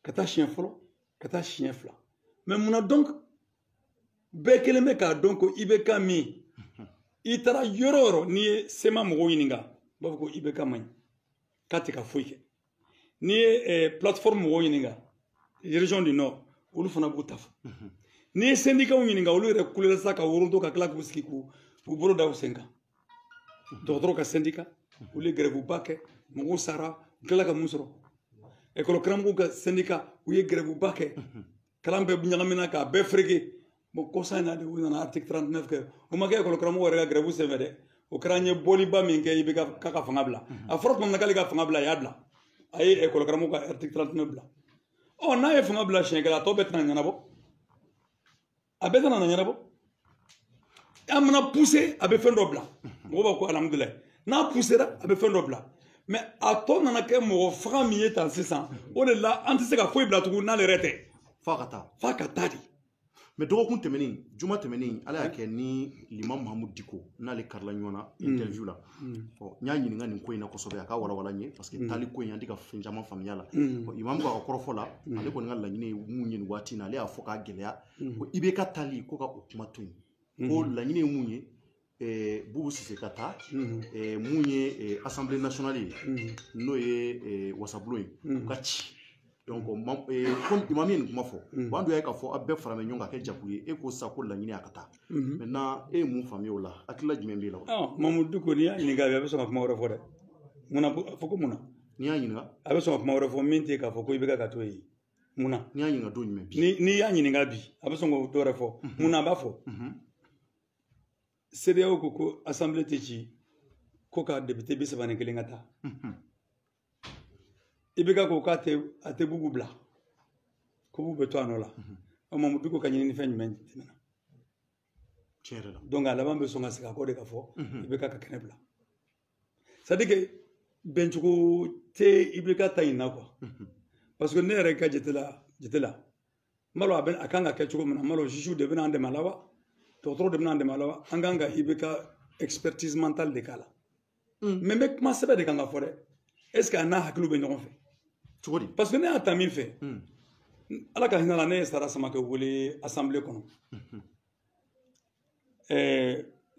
[SPEAKER 3] ka taa siɲɛ fɔlɔ ka taa siɲɛ fila mɛ munna donc bɛɛ kelen bɛ k'a dɔn ko IBK min i taara yɔrɔ o yɔrɔ n'i ye sema mɔgɔw ɲininka u b'a fɔ ko IBK man ɲi k'a tɛ ka foyi kɛ n'i ye plateforme mɔgɔw ɲininka région du nord olu fana b'u ta fɔ n'i ye syndicat ɲininka olu yɛrɛ kulela sa ka woronto ka tila k'u sigi k'u bolo da u sen kan dɔgɔtɔrɔ ka syndicat olu ye grève ba kɛ mɔgɔw sara u tilala ka mun sɔrɔ école karamɔgɔw ka syndicat u ye grève ba kɛ kalan bɛɛ ɲagamina k'a bɛɛ fereke bon kɔsa in na de u nana article 39 kɛ o ma kɛ école karamɔgɔw yɛrɛ ka grève senfɛ dɛ o kɛra an ye bɔliba min kɛ i bɛ k'a ka fanga bila a fɔra tuma min na k'ale ka fanga bila a y'a bila a ye école karamɔgɔw ka article 39 bila ɔ n'a ye fanga bila siɲɛ kelen a tɔ bɛɛ tɛna ɲɛnabɔ a bɛɛ tɛna ɲɛnabɔ a mana pousser a bɛ fɛn dɔ bila mɔgɔw b'a ko alhamdulilayi n'a poussera a bɛ fɛn dɔ bila mɛ a tɔ nana kɛ mɔgɔ faga min ye tan sisan o de la an tɛ se ka foyi bila tugun n'ale yɛrɛ tɛ f'a ka taa de
[SPEAKER 1] mɛ dɔgɔkun tɛmɛnen juma tɛmɛnen ala y'a kɛ ni Limamu Mahamudu Diko n'ale karila ɲɔgɔn na interview la n y'a ɲininka nin ko in na kosɛbɛ a ka walawala n ye parce que taali ko in an tɛ ka fɛn caman faamuya la Imamu ka kɔrɔfɔ la ale kɔni ka laɲini ye mun ye nin waati in na ale y'a fɔ k'a gɛlɛya ko IBK taali ko ka o kuma to yen ko laɲini ye mun ye Boubou Sise ka taa mun ye assemblée nationale ye n'o ye wasabulon ye u ka ci donc comme Imamu ye nin kuma fɔ an dun y'a k'a fɔ a bɛɛ faralen ɲɔgɔn kan kɛ jɛkulu ye e ko sisan ko laɲini y'a ka taa maintenant e ye mun faamuya o la hakilila jumɛn b'e la
[SPEAKER 3] Mamadou Diko n'i y'a ɲininka a bɛ sɔn ka kuma wɛrɛ fɔ dɛ munna a fɔ ko munna
[SPEAKER 1] n'i y'a ɲininka
[SPEAKER 3] a bɛ sɔn ka kuma wɛrɛ fɔ min tɛ k'a fɔ ko IBK ka to yen munna
[SPEAKER 1] n'i y'a ɲininka don jumɛn bi
[SPEAKER 3] n'i y'a ɲininka bi a bɛ sɔn k'o dɔ wɛrɛ fɔ munna a b'a fɔ CEDEAO ko assemblée tɛ ci ko ka député 31 ka taa IBK ko k'a tɛ Boubou bila ko Boubou bɛ to a nɔ la Mamadou Diko ka ɲinini fɛn jumɛn tɛmɛna
[SPEAKER 1] tiɲɛ yɛrɛ la
[SPEAKER 3] donc a laban bɛ sɔn ka segin a kɔ de ka fɔ IBK ka kɛnɛ bila c'est à dire que bɛncogo tɛ IBK ta in na quoi parce que ne yɛrɛ ka jate la n b'a dɔn a kan ka kɛ cogo min na n b'a dɔn juges de bɛna an dɛmɛ a la wa dɔgɔtɔrɔ de bɛna an dɛmɛ a la wa an kan ka IBK expertise mentale de k'a la mais n bɛ kuma sɛbɛn de kan ka fɔ dɛ est ce que a n'a hakiliw bɛ ɲɔgɔn fɛ
[SPEAKER 1] cogo di
[SPEAKER 3] parce que ne y'a ta min fɛ ala ka hinɛ la ne ye Sara Samakɛ wele assemblée kɔnɔ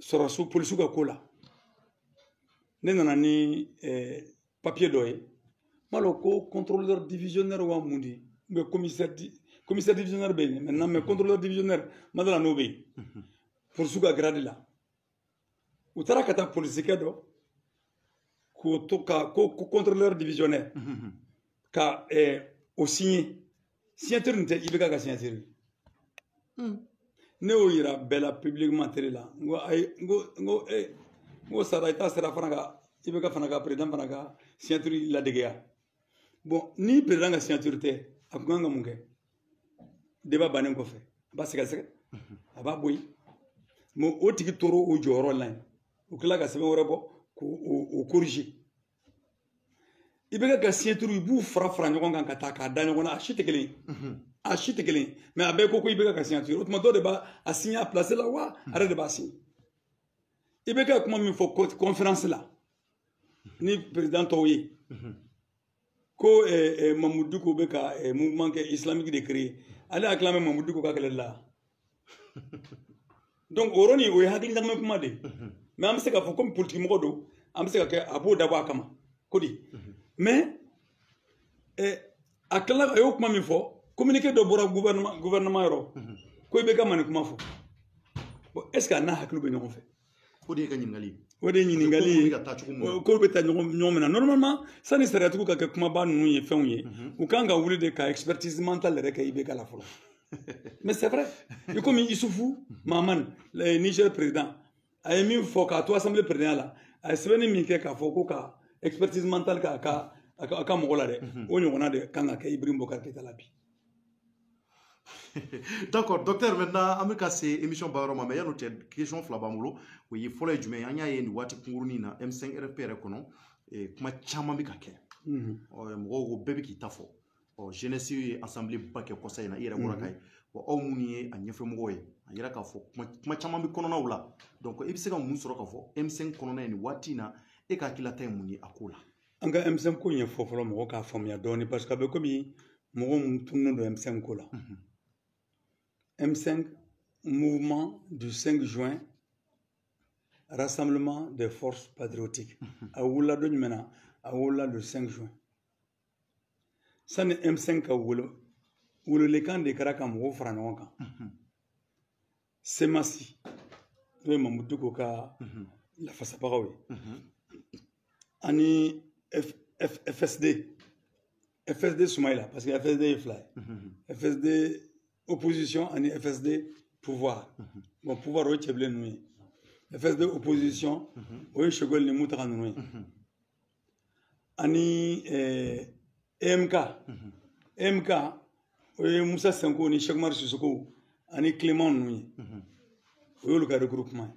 [SPEAKER 3] sɔrɔsiw polisiw ka ko la ne nana ni papier dɔ ye n b'a dɔn ko contrôleur divisionnaire wa mun di ou bien commissaire divisionnaire bɛ yen maintenant mais contrôleur divisionnaire ma dala n'o bɛ yen polisiw ka grade la u taara ka taa polisikɛ dɔ k'o to ka ko contrôleur divisionnaire ka o signer signature nin tɛ IBK ka signature ne y'o yira bɛɛ la publiquement télé la n ko ayi n ko Sara i t'a sera fana ka i bɛ ka fana ka président fana ka signature ladegeya bon ni président ka signature tɛ a kun kan ka mun kɛ débat bannen kɔfɛ a b'a sɛgɛsɛgɛ a b'a bɔ yen mais o tigi tora o jɔyɔrɔ la yen o tila ka sɛbɛn wɛrɛ bɔ k'o corriger i bɛ ka signature i b'u fara fara ɲɔgɔn kan ka taa k'a da ɲɔgɔn na a si tɛ kelen ye a si tɛ kelen ye mais a bɛɛ ko i bɛ ka signature o tuma dɔ de b'a signer a place la wa a yɛrɛ de b'a signer i bɛ ka kuma min fɔ conférence la ni président tɔw ye ko Mamadou Diko bɛ ka mouvement kɛ islamique de créer ale hakili bɛ Mamadou Diko ka kɛlɛ la donc o yɔrɔnin o ye hakili ɲagami kuma de mais an bɛ se k'a fɔ comme politique mɔgɔ don an bɛ se ka kɛ a b'o dabɔ a kama ko di mais a tilala a y'o kuma min fɔ communiqué dɔ bɔra gouvernement yɔrɔ ko i bɛ ka man nin kuma fɔ bon est ce que a n'a hakili bɛ ɲɔgɔn fɛ
[SPEAKER 1] o de ye ka ɲininkali ye
[SPEAKER 3] o de ye ɲininkali ye ko bɛ taa ɲɔgɔn min na normalement sani sariyatigiw ka kɛ kumaba ninnu ye fɛnw ye u kan ka wuli de ka expertise mentale yɛrɛ kɛ i bɛ ka la fɔlɔ mais c'est vrai i komi Isufu Mahamani Niger président a ye min fɔ k'a to assemblée président la a ye sɛbɛnni min kɛ k'a fɔ ko ka expertise mentale k'a ka mɔgɔ la dɛ o ɲɔgɔnna de kan ka kɛ Ibrahim Boubacar Keïta la bi.
[SPEAKER 1] D'accord, docteur, maintenant, on va se émission Baroma, mais il y a une question flabamolo. Oui, il faut les jumeler. Il y a une boîte qui na M5 RPR kono et kuma chama bi kake. Mo bébé qui t'a fo. Jeunesse assemblée baké conseil na ira bora kai. O muni a nyefe mo ye. Ira ka fo kuma chama bi kono na wula. Donc e bi se ka mun soro ka fo M5 kono na ni wati na e ka kila tay muni akula.
[SPEAKER 3] Anga M5 ko nyefo folo mo ka famia doni parce que be komi mo tunno do M5 ko la. M5, mouvement du 5 juin, rassemblement des forces patriotiques. À Oula de Numena, à Oula le 5 juin. Ça n'est M5 à Oula. Oula les camps de Karakam, au Franonka. C'est Massi. Le Mamoudou Koka, la face à Paraoui. Ani FSD. FSD Soumaïla, parce que FSD est fly. FSD. Opposition ani FSD pouvoir. Bon, pouvoir oui c'est blé nous. FSD opposition oui chegol ni mutaka nous. Ani MK oui Moussa Senko ni Cheikh Mar Sissoko ani Clément nous. Oui le regroupement.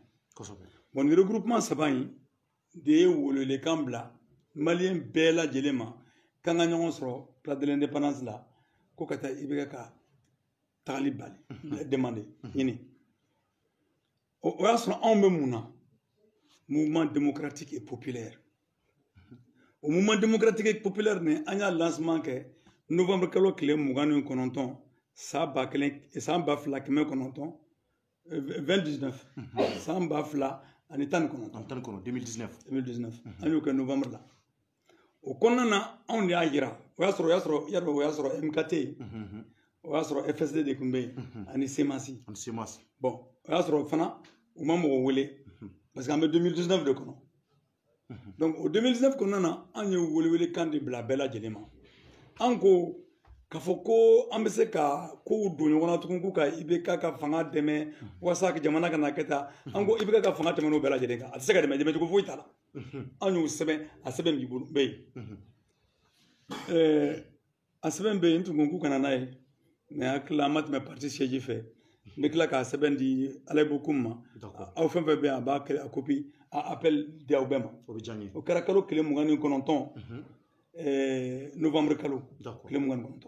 [SPEAKER 3] Bon le regroupement ça va de où le Kambla malien bela djelema kanga ñongo soro place de l'indépendance là ko kata ibeka Talibali, demandé. On a un mouvement démocratique et populaire. Au mouvement démocratique et populaire, il y a un lancement qui est novembre 2019, ça va fla 2019. Ça va fla en étant
[SPEAKER 1] 2019.
[SPEAKER 3] 2019. En novembre là. Au Konana, on y a ira. On y a MKT. O y'a sɔrɔ FSD de tun bɛ yen ani CEMASI. Bon o y'a sɔrɔ fana u ma mɔgɔ wele parce que an bɛ 2019 de kɔnɔ. Donc o 2019 kɔnɔna na an ye welewele kan de bila bɛɛ lajɛlen ma. An ko k'a fɔ ko an bɛ se ka kow don ɲɔgɔn na tugun k'u ka IBK ka fanga dɛmɛ walasa jamana ka na kɛ tan. An ko IBK ka fanga tɛmɛn'o bɛɛ lajɛlen kan a tɛ se ka dɛmɛ dɛmɛcogo foyi t'a la. An y'o sɛbɛn a sɛbɛn b'i bolo bɛ yen. A sɛbɛn bɛ yen n tun ko k'u kana n'a ye. Mais hakili ma tɛmɛ parti siège fɛ n bɛ tila k'a sɛbɛn di alayibokum ma aw fɛn fɛn bɛ yan a b'a kɛ a copie a appel di aw bɛɛ ma o kɛra kalo tile 29 novembre kalo tile 29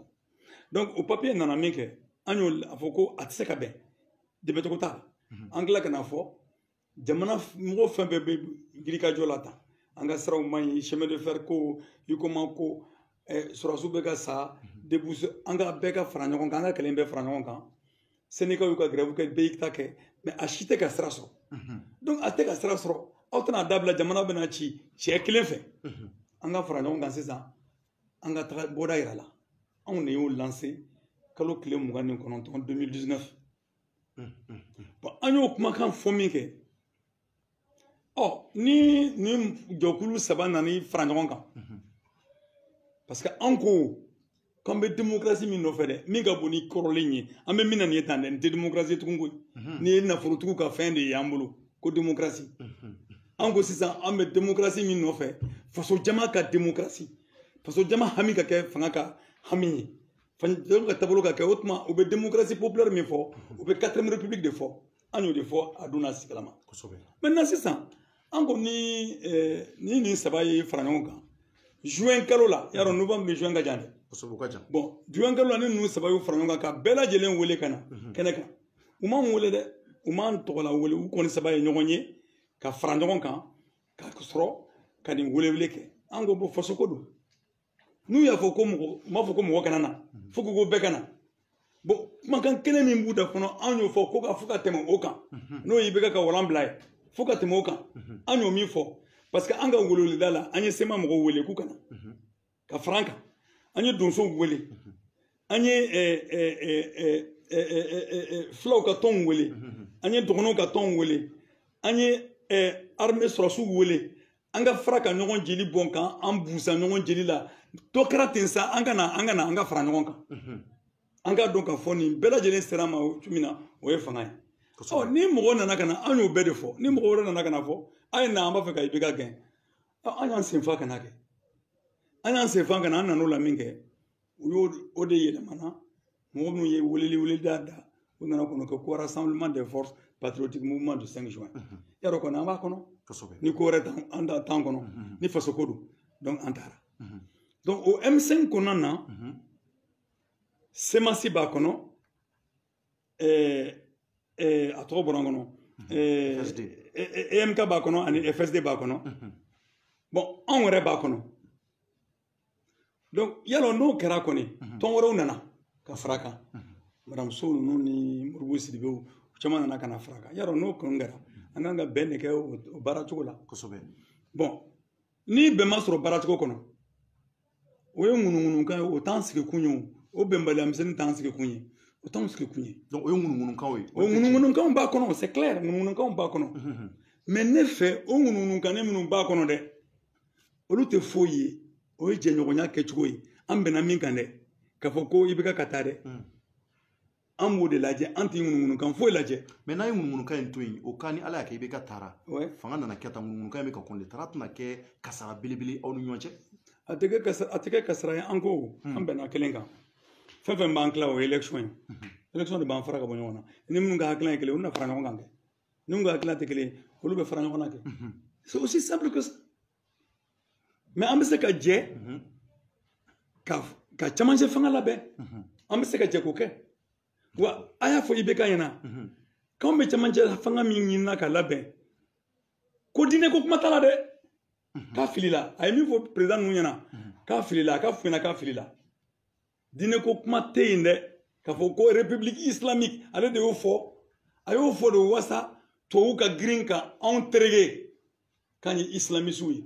[SPEAKER 3] donc o papier nana min kɛ an y'o a fɔ ko a tɛ se ka bɛn dɛmɛcogo t'a la an tila ka na fɔ jamana mɔgɔ fɛn fɛn bɛ gilikajɔ la tan an ka siraw man ɲi chemin de fer ko yikoma ko surasiw bɛ ka sa débouché an ka bɛɛ ka fara ɲɔgɔn kan an ka kɛlɛ bɛɛ fara ɲɔgɔn kan syndicat y'u ka grève kɛ bɛɛ y'i ta kɛ mais a si tɛ ka sira sɔrɔ donc a tɛ ka sira sɔrɔ aw tɛna dabila jamana bɛna ci cɛ kelen fɛ an ka fara ɲɔgɔn kan sisan an ka taga bɔda yira la anw de y'o lancé kalo tile 29 2019 bon an y'o kumakan fɔ min kɛ ni jɔkulu saba nana fara ɲɔgɔn kan parce que an ko k'an bɛ démocratie min nɔfɛ dɛ min ka bon ni kɔrɔlen ye an bɛ min na nin ye tan dɛ nin tɛ démocratie tugun koyi nin ye nafolotigiw ka fɛn de ye an bolo ko démocratie an ko sisan an bɛ démocratie min nɔfɛ faso jama ka démocratie faso jama hami ka kɛ fanga ka hami ye faso ka taabolo ka kɛ o tuma u bɛ démocratie populaire min fɔ u bɛ 4ème république de fɔ an y'o de fɔ a donna sigalama maintenant sisan an ko ni nin saba ye fara ɲɔgɔn kan juin kalo la yarɔ novembre ni juin ka jan dɛ bon juin kalo la ni ninnu saba ye fara ɲɔgɔn kan ka bɛɛ lajɛlen wele ka na kɛnɛ kan u m'an wele dɛ u m'an tɔgɔla wele u kɔni saba ye ɲɔgɔn ye ka fara ɲɔgɔn kan ka sɔrɔ ka nin welewele kɛ an ko bɔ faso ko don n'u y'a fɔ ko mɔgɔ u m'a fɔ ko mɔgɔ kana na fo ko bɛɛ ka na bon kumakan kelen min b'u da kɔnɔ an y'o fɔ ko ka fo ka tɛmɛ o kan n'o y'i bɛ ka walan bila ye fo ka tɛmɛ o kan an y'o min fɔ parce que an ka weleweleda la an ye sema mɔgɔw wele k'u kana ka fara an kan an ye donsow wele an ye fulaw ka tɔnw wele an ye dɔgɔnɔw ka tɔnw wele an ye armée sɔrɔsiw wele an ka fara ka ɲɔgɔn jeli bɔn kan an busa ɲɔgɔn jeli la dɔ kɛra ten sa an ka fara ɲɔgɔn kan an ka dɔn ka fɔ nin bɛɛ lajɛlen sera ma min na o ye fanga ye ni mɔgɔ nana ka na an y'o bɛɛ de fɔ ni mɔgɔ wɛrɛ nana ka na fɔ a ye na an b'a fɛ ka i bɛ ka gɛn an y'an senfa ka na kɛ an y'an senfa ka na an nan'o la min kɛ u y'o de yɛlɛmana mɔgɔ minnu ye weleli da u nana kɔnɔ kɛ ko rassemblement des forces patriotiques mouvement du 5 juin yarɔ kɔni an b'a kɔnɔ ni ko wɛrɛ t'an kɔnɔ ni faso ko don donc an taara donc o M5 kɔnɔna na semasi b'a kɔnɔ a tɔgɔ bɔra n kɔnɔ EMK b'a kɔnɔ ani FSD b'a kɔnɔ bon anw yɛrɛ b'a kɔnɔ donc yalɔ n'o kɛra kɔni tɔn wɛrɛw nana ka fara kan madame Sow ninnu ni Moribo Sidibew caman nana ka na fara kan yarɔ n'o kɔni kɛra an kan ka bɛn de kɛ o baara cogo la bon ni bɛn ma sɔrɔ baara cogo kɔnɔ o ye ŋunuŋunukan ye o t'an sigi kun ye o bɛnbaliya misɛnnin t'an sigi kun ye o t'anw sigi kun ye
[SPEAKER 1] donc o ye ŋunuŋunukanw ye
[SPEAKER 3] o ŋunuŋunukanw b'a kɔnɔ c'est clair ŋunuŋunukanw b'a kɔnɔ mais ne fɛ o ŋunuŋunukanni minnu b'a kɔnɔ dɛ olu tɛ foyi ye o ye jɛɲɔgɔnya kɛcogo ye an bɛnna min kan dɛ k'a fɔ ko i bɛ ka taa dɛ an b'o de lajɛ an tɛ ŋunuŋunukan foyi lajɛ
[SPEAKER 1] mais n'a ye ŋunuŋunukan in to yen o kan ni ala y'a kɛ i bɛ ka taara fanga nana kɛ tan ŋunuŋunukan in bɛ ka kɔnle taara tɛna kɛ kasara belebele aw ni ɲɔgɔn cɛ
[SPEAKER 3] a tɛ kɛ kasara ye an ko an bɛnna kelen kan fɛn fɛn b'an tila o ye élection ye élection de b'an fara ka bɔ ɲɔgɔn na ni minnu ka hakilina ye kelen olu na fara ɲɔgɔn kan kɛ ni minnu ka hakilina tɛ kelen olu bɛ fara ɲɔgɔn na kɛ c'est aussi simple que ça mais an bɛ se ka jɛ ka camancɛ fanga labɛn an bɛ se ka jɛ k'o kɛ wa a y'a fɔ IBK ɲɛna k'anw bɛ camancɛ fanga min ɲinina ka labɛn ko diinɛ ko kuma t'a la dɛ k'a filila a ye min fɔ président ninnu ɲɛna k'a filila a ka f'u ɲɛna k'a filila diinɛ ko kuma tɛ yen dɛ k'a fɔ ko république islamique ale de y'o fɔ a y'o fɔ de wasa tubabuw ka girin ka anw terege k'an ye islamisiw ye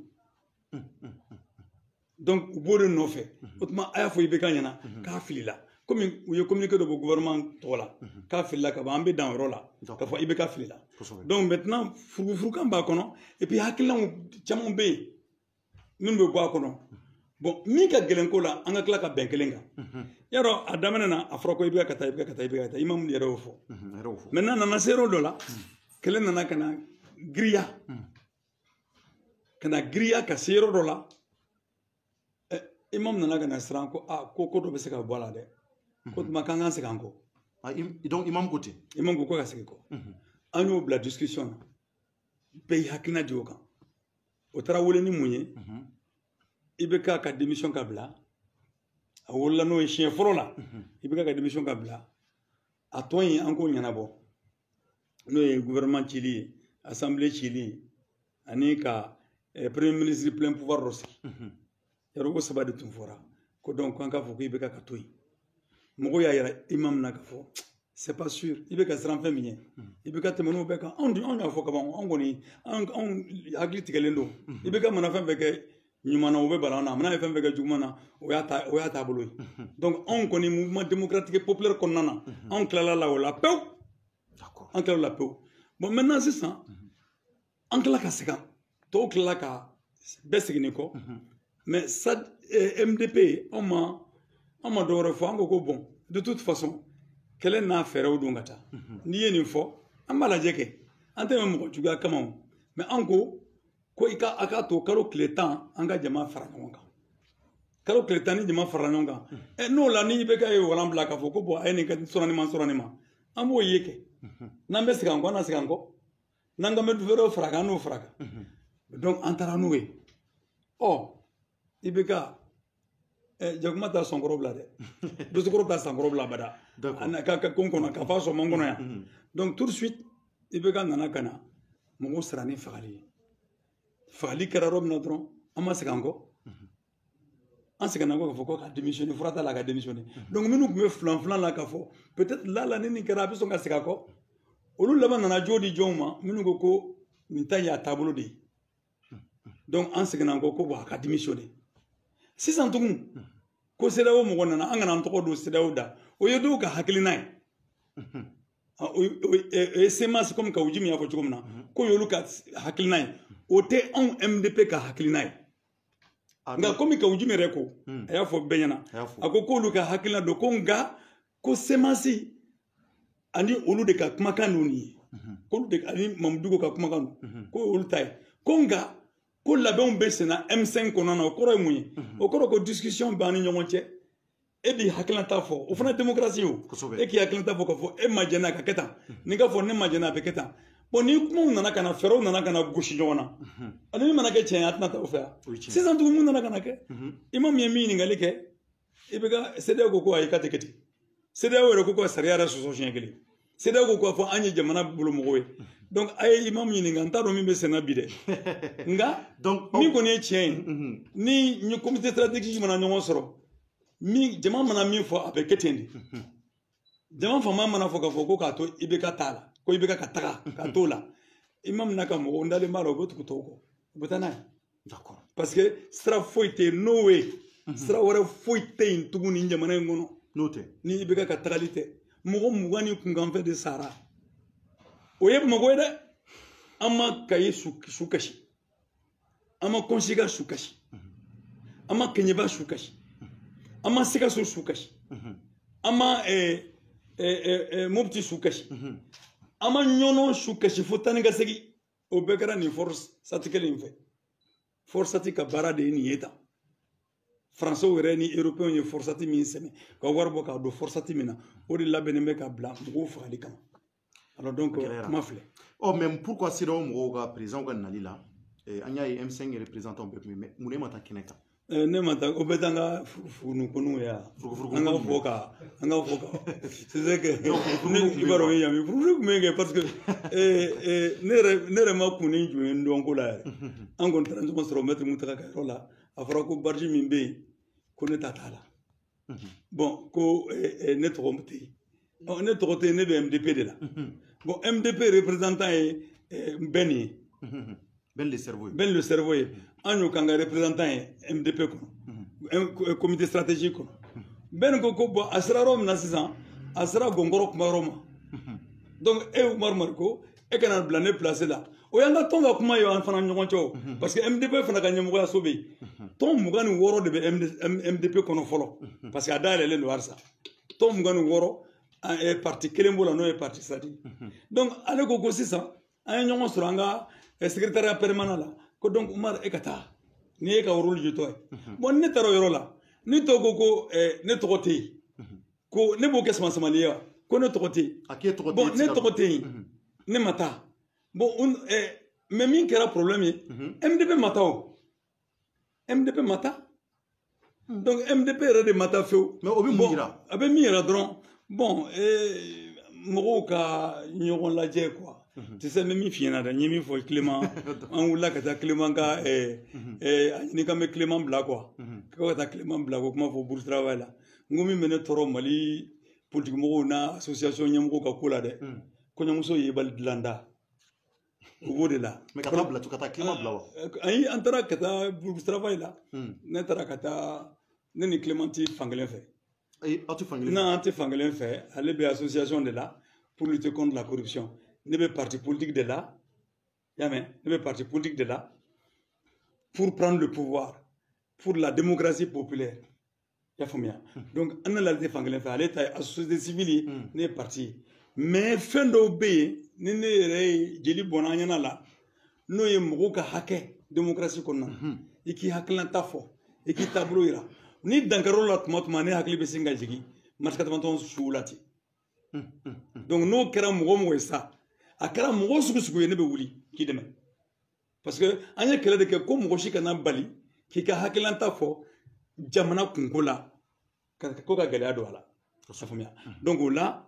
[SPEAKER 3] donc u b'o de nɔfɛ o tuma a y'a fɔ IBK ɲɛna k'a filila komi u ye communiqué dɔ bɔ gouvernement tɔgɔ la k'a filila ka ban an bɛ dan o yɔrɔ la k'a fɔ IBK filila donc maintenant furugufurukan b'a kɔnɔ et puis hakilinaw caman bɛ yen minnu bɛ bɔ a kɔnɔ bon min ka gɛlɛn ko la an ka tila ka bɛn kelen kan yarɔ a daminɛ na a fɔra ko IBK ka taa IBK ka taa IBK ka taa imamu yɛrɛ y'o fɔ maintenant nana se yɔrɔ dɔ la kɛlɛ nana ka na giriya ka se yɔrɔ dɔ la imam nana ka na siran ko ko dɔ bɛ se ka bɔ a la dɛ ko tuma k'an k'an segin an kɔ
[SPEAKER 1] donc imam ko ten
[SPEAKER 3] imam ko ka segin kɔ an y'o bila discussion na bɛɛ y'i hakilina di o kan o taara wele ni mun ye IBK ka démission ka bila a wolola n'o ye siɲɛ fɔlɔ la IBK ka démission ka bila a tɔn ye an k'o ɲɛnabɔ n'o ye gouvernement cili ye assemblée cili ye ani ka premier ministre plein pouvoir dɔ sigi yarɔ ko saba de tun fɔra ko donc k'an k'a fɔ ko IBK ka to yen mɔgɔw y'a yira imam na ka fɔ c'est pas sûr IBK siran fɛn min ye IBK tɛmɛn'o bɛɛ kan anw y'a fɔ kaban anw kɔni anw hakili tigɛlen don IBK mana fɛn fɛn kɛ ɲuman na o bɛ bala an na a mana ye fɛn fɛn kɛ juguman na o y'a taabolo ye donc anw kɔni mouvement démocratique populaire kɔnɔna na anw tilala la o la pewu an tilala la pewu bon maintenant sisan an tilala ka segin tɔw tilala ka bɛɛ segin kɔ mais SAD MDP anw ma dɔ wɛrɛ fɔ an ko ko bon de toute façon kɛlɛ n'a fɛɛrɛw don ka taa n'i ye nin fɔ an b'a lajɛ kɛ an tɛ mɔgɔ juguya kama o mais an ko ko ika akato kalo kletan anga jama faranonga kalo kletan ni jama faranonga no la ni be kay wala bla ka foko bo ay ni ka sorani ma amo yeke nambe sigango na sigango nanga me vero fraga no fraga donc antara noué oh ibeka jagma ta songoro bla de do songoro ta songoro bla bada ana ka konkona ka fa so mangono ya donc tout de suite ibeka nana kana mo srani fagali kara rob na dron ama sigango an segana ko foko ka démissionner frata la ka démissionner donc minu me flan la ka fo peut-être la ni kara biso ka sigako olu laban nana jodi joma minu ko ni tanya tableau de donc an segana ko ba ka démissionner sisan tugun ko sedawo mo nana an gana to do sedawo da o yedo ka haklinai o semas comme ka ujimi ya fo chukumna ko yolu ka haklinai o te on MDP ka haklinai nga komi ka ujimi reko aya fo benyana akoko lu ka hakilina do ko nga ko semasi ani olu de ka kuma kanu ni ko de ani mamdugo ka kuma kanu ko olu tay ko nga ko labon besena M5 konona o koro muyi o koro ko discussion bani nyonche e bi hakilina ta fo o fana démocratie o e ki hakilina ta fo ko fo e majena ka keta ni ga fo ne majena be keta bon ni kuma nana kana fero nana kana goshi jona ani mana ke chen atna ta ofa si san tu mun nana kana ke imam yemi ni ngale ke ibega sede ko ay kateketi sede wore ko sariya so chen kele sede ko fo anyi jamana bulu mowe donc ay imam ni nganta do mi be sena bide nga donc mi ko ne chen ni ni comité stratégique mana nyon soro mi jama mana mi fo abe ketendi jama fa mana fo ka to ibeka tala ko ibeka kataka katola imam naka mo ndale maro go tukutoko butana d'accord parce que stra foite no way stra wara foite intuguni njamana ngono note ni ibeka katakalite mo mugani kungamfe de sara oye mo goida ama kayi sukashi ama konsiga sukashi ama kenyeba sukashi ama sika sukashi ama mopti sukashi ama nyono shukashi futani gasegi obekara ni force satikele infe force satika barade ni yeta français were ni européen ni force sati min seme ko warbo ka do force sati mina odi labene me ka blanc go fali kama alors donc mafle
[SPEAKER 1] oh même pourquoi siro mo ga président ga nalila anya M5 représentant be mais mune mata kineka
[SPEAKER 3] ne mata obetanga funu kunu ya anga foka c'est que ne ibaro yami furu menge parce que ne ma kuni ju ndongo la angon transport sero mettre mutaka ka rola afra ko barji mimbe ko ne tatala bon ko ne trompe ne trompe ne be MDP de là bon MDP représentant Beni
[SPEAKER 1] Ben le cerveau.
[SPEAKER 3] Anyo kanga représentant MDP ko. Un comité stratégique ko. Ben ko bo asra rom na sisan asra gongoro kuma roma. Donc Oumar Marko e kana blané placé là. O yanga tonga kuma yo an fana nyogon cho parce que MDP fana ka nyamugo sobe. Ton mugani woro de MDP kono folo parce que adale le noir ça. Ton mugani woro un parti kelembo la no est parti stratégique. Donc ale ko ko sisan an nyogon suranga secrétaire permanent là ko donc Oumar ekata ni e ka rôle je toy bon ne taro yoro la ni to ko ne tokote ko ne bo kesma samaliya ko ne tokote bon ne tokote ne mata bon mais min kera problème MDP mata o MDP mata donc MDP re mata feu
[SPEAKER 1] mais obi mira
[SPEAKER 3] abe mira dron bon mo ka nyogon la je quoi. Tu sais, même si il faut Clément, on l'a que Clément, ni comme Clément Blago, quand tu as Clément Blago, comment faut bourse travail là. Nous menons trop Mali, politiquement, on a association Yamro Kakola de, quand on s'y est landa. Au bout de là.
[SPEAKER 1] Mais quand tu as Clément Blago,
[SPEAKER 3] aïe, antara kata bourse travail là, n'entara kata, n'est Clémenti Fangelin fait.
[SPEAKER 1] Et tu Fangelin?
[SPEAKER 3] Non, tu Fangelin fait, aller à l'association de là pour lutter contre la corruption. Ne veut parti politique de là, ne veut parti politique de là, pour prendre le pouvoir, pour la démocratie populaire. Donc, on a la défense, la société civile n'est parti. Mais fin d'obéir, nous sommes là, nous sommes là, démocratie kɔnɔna na i k'i hakilina fɔ i k'i taabolo yira ni dankaro la tuma tuma ne hakili bɛ sin ka jigin mars 91 suw la ten donc n'o kɛra mɔgɔ mɔgɔ ye sa a kɛra mɔgɔ sugu sugu ye ne bɛ wuli k'i dɛmɛ parce que an ye kɛlɛ de kɛ ko mɔgɔ si kana bali k'i ka hakilina fɔ jamana kunko la ko ka gɛlɛya don a la ka faamuya donc o la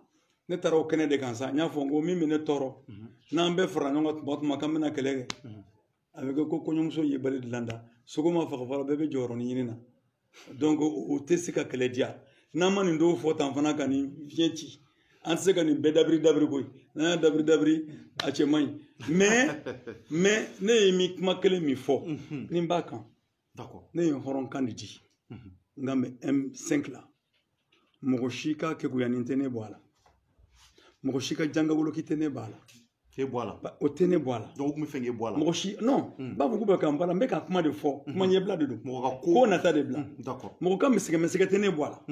[SPEAKER 3] ne taara o kɛnɛ de kan sa n y'a fɔ n ko min bɛ ne tɔɔrɔ n'an bɛɛ fara ɲɔgɔn kan tuma tuma k'an bɛna kɛlɛ kɛ a bɛ kɛ ko kɔɲɔmuso ye bali dilan da sogo ma faga fɔlɔ bɛɛ bɛ jɔyɔrɔnin ɲini na donc o tɛ se ka kɛlɛ diya n'an ma nin dɔw fɔ tan fana ka nin fiɲɛ ci an tɛ se ka nin bɛɛ dabiri koyi n'an y'a dabiri a cɛ man ɲi mais ne ye min kuma kelen min fɔ ni n b'a kan ne ye hɔrɔnkan de di n ka mɛ M5 la mɔgɔ si ka kekuyanin tɛ ne bɔ a la mɔgɔ si ka janga woloki tɛ ne bɔ a la o tɛ ne bɔ a la
[SPEAKER 1] donc o tun bɛ fɛn k'e bɔ a la
[SPEAKER 3] mɔgɔ si non b'a fɔ k'u bɛ k'an bɔ a la n bɛ ka kuma de fɔ kuma ɲɛbila de don ko nata de bila mɔgɔ ka misɛgɛ tɛ ne bɔ a la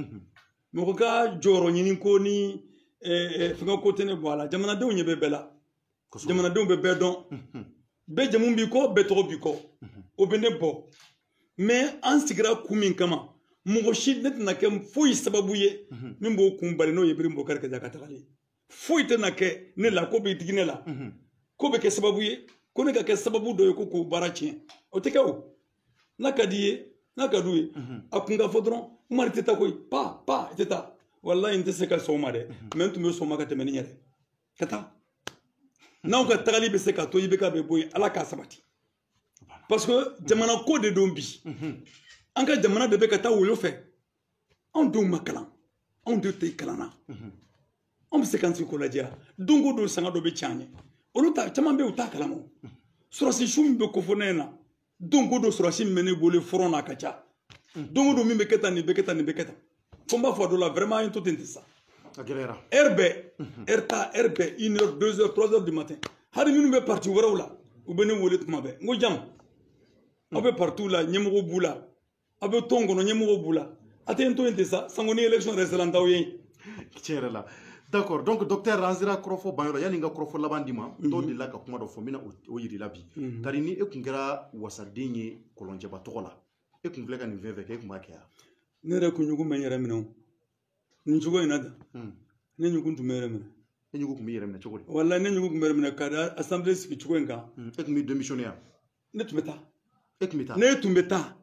[SPEAKER 3] mɔgɔ ka jɔyɔrɔ ɲini ko ni fɛngɛ ko tɛ ne bɔ a la jamanadenw ɲɛ bɛ bɛɛ la jamanadenw bɛ bɛɛ dɔn bɛɛ jamu b'i kɔ bɛɛ tɔgɔ b'i kɔ o bɛ ne bɔ mais an sigira kun min kama mɔgɔ si ne tɛna kɛ foyi sababu ye min b'o kun bali n'o ye Ibrahim Boubacar Keïta ka tagali foyi tɛna kɛ ne la ko bɛ digi ne la ko bɛ kɛ sababu ye ko ne ka kɛ sababu dɔ ye ko k'o baara tiɲɛ o tɛ kɛ o n'a ka di ye n'a ka d'u ye a kun ka fɔ dɔrɔn Umaru tɛ taa koyi pa i tɛ taa walayi n tɛ se ka sɔn o ma dɛ mais n tun bɛ sɔn o ma ka tɛmɛ ni yɛrɛ ka taa n'aw ka tagali bɛ se ka to IBK bɛ bɔ yen Ala k'a sabati parce que jamana ko de don bi an ka jamana de bɛ ka taa woyo fɛ anw denw ma kalan anw denw tɛ kalan na anw bɛ se k'an sigi k'o lajɛ don o don sanga dɔ bɛ tiɲɛ an ye olu ta caman bɛ yen u t'a kalama o sɔrɔsi su min bɛ kofɔ ne ɲɛna don o don sɔrɔsi min bɛ ne bolo fɔrɔn na a ka ca don o don min bɛ kɛ tan nin bɛ kɛ tan nin bɛ kɛ tan fo n b'a fɔ a dɔ la vraiment an ye to ten tɛ sa heure bɛɛ 1 heure 2 heures 3 heures du matin hali minnu bɛ parti wɛrɛw la u bɛ ne wele tuma bɛɛ n ko jam aw bɛ parti la ɲɛmɔgɔ b'u la aw bɛ tɔn kɔnɔ ɲɛmɔgɔ b'u la a tɛ n to yen ten sa sango ni élection yɛrɛ sera n t'aw ye
[SPEAKER 1] tiɲɛ yɛrɛ la d'accord donc docteur an sera kɔrɔfɔ banyɔrɔ yanni n ka kɔrɔfɔ laban di ma dɔw delila ka kuma dɔ fɔ n bɛna o yir'i bi tari ni e tun kɛra wasaden ye kɔlɔnjɛba tɔgɔ la e tun filɛ ka nin fɛn fɛn kɛ e tun b'a kɛ wa
[SPEAKER 3] ne yɛrɛ kunɲugu bɛ n yɛrɛ minɛ o nin cogo in na tan ne ɲugun tun bɛ yɛrɛ minɛ
[SPEAKER 1] e ɲugun tun bɛ yɛrɛ minɛ cogo di
[SPEAKER 3] walayi ne ɲugun tun bɛ yɛrɛ minɛ ka da assemblée sigi cogo in kan
[SPEAKER 1] e tun bɛ démissionner wa
[SPEAKER 3] ne tun bɛ taa
[SPEAKER 1] e tun bɛ taa
[SPEAKER 3] ne tun bɛ taa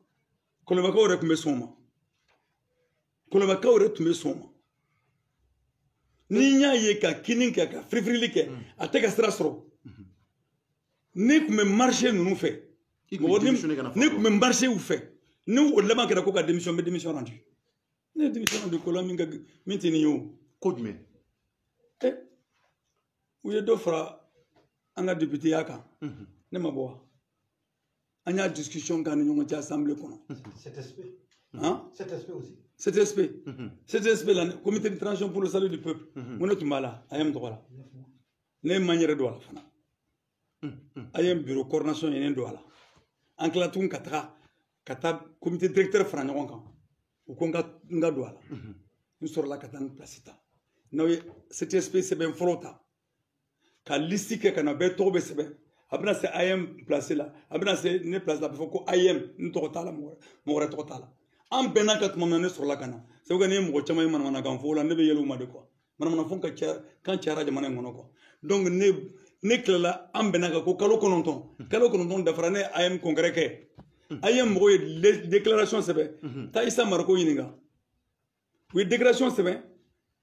[SPEAKER 3] kɔlɔnbakaw yɛrɛ tun bɛ sɔn o ma kɔlɔnbakaw yɛrɛ tun bɛ sɔn o ma ni n y'a ye ka kini kɛ ka firifirili kɛ a tɛ ka sira sɔrɔ ne tun bɛ marché ninnu fɛ ne tun bɛ marché u fɛ ni o laban kɛra ko ka démission n bɛ démission rendu ne ye démission rendu ko la min tɛ nin ye o
[SPEAKER 1] ko jumɛn
[SPEAKER 3] u ye dɔ fara an ka députéya kan ne ma bɔ wa an y'a discussion k'an ni ɲɔgɔn cɛ assemblée kɔnɔ CTSP la comité de transition pour le salut du peuple mun ne tun b'a la a ye n tɔgɔ la ne ye man yɛrɛ don a la fana a ye bureau coordination ye ne don a la an tila tuguni ka taa comité directeur fara ɲɔgɔn kan u ko n ka don a la n sɔrɔla ka taa n place ta n'aw ye CTSP sɛbɛn fɔlɔ ta ka liste kɛ ka na bɛɛ tɔgɔ bɛ sɛbɛn a bɛna se AM place la a bɛna se ne place la a bɛ fɔ ko AM n tɔgɔ t'a la mɔgɔ wɛrɛ tɔgɔ t'a la an bɛnna ka tuma min na ne sɔrɔla ka na sabu ka ne ye mɔgɔ caman ye manamanakan fɔ o la ne bɛ yɛlɛ u ma de quoi manamanafɛnw kan cayara jamana in kɔnɔ quoi donc ne tilala an bɛnna kan ko kalo kɔnɔntɔn dafara ne ye AM congrès kɛ a ye mɔgɔw ye déclaration sɛbɛn taa Isa Marako ɲininka u ye déclaration sɛbɛn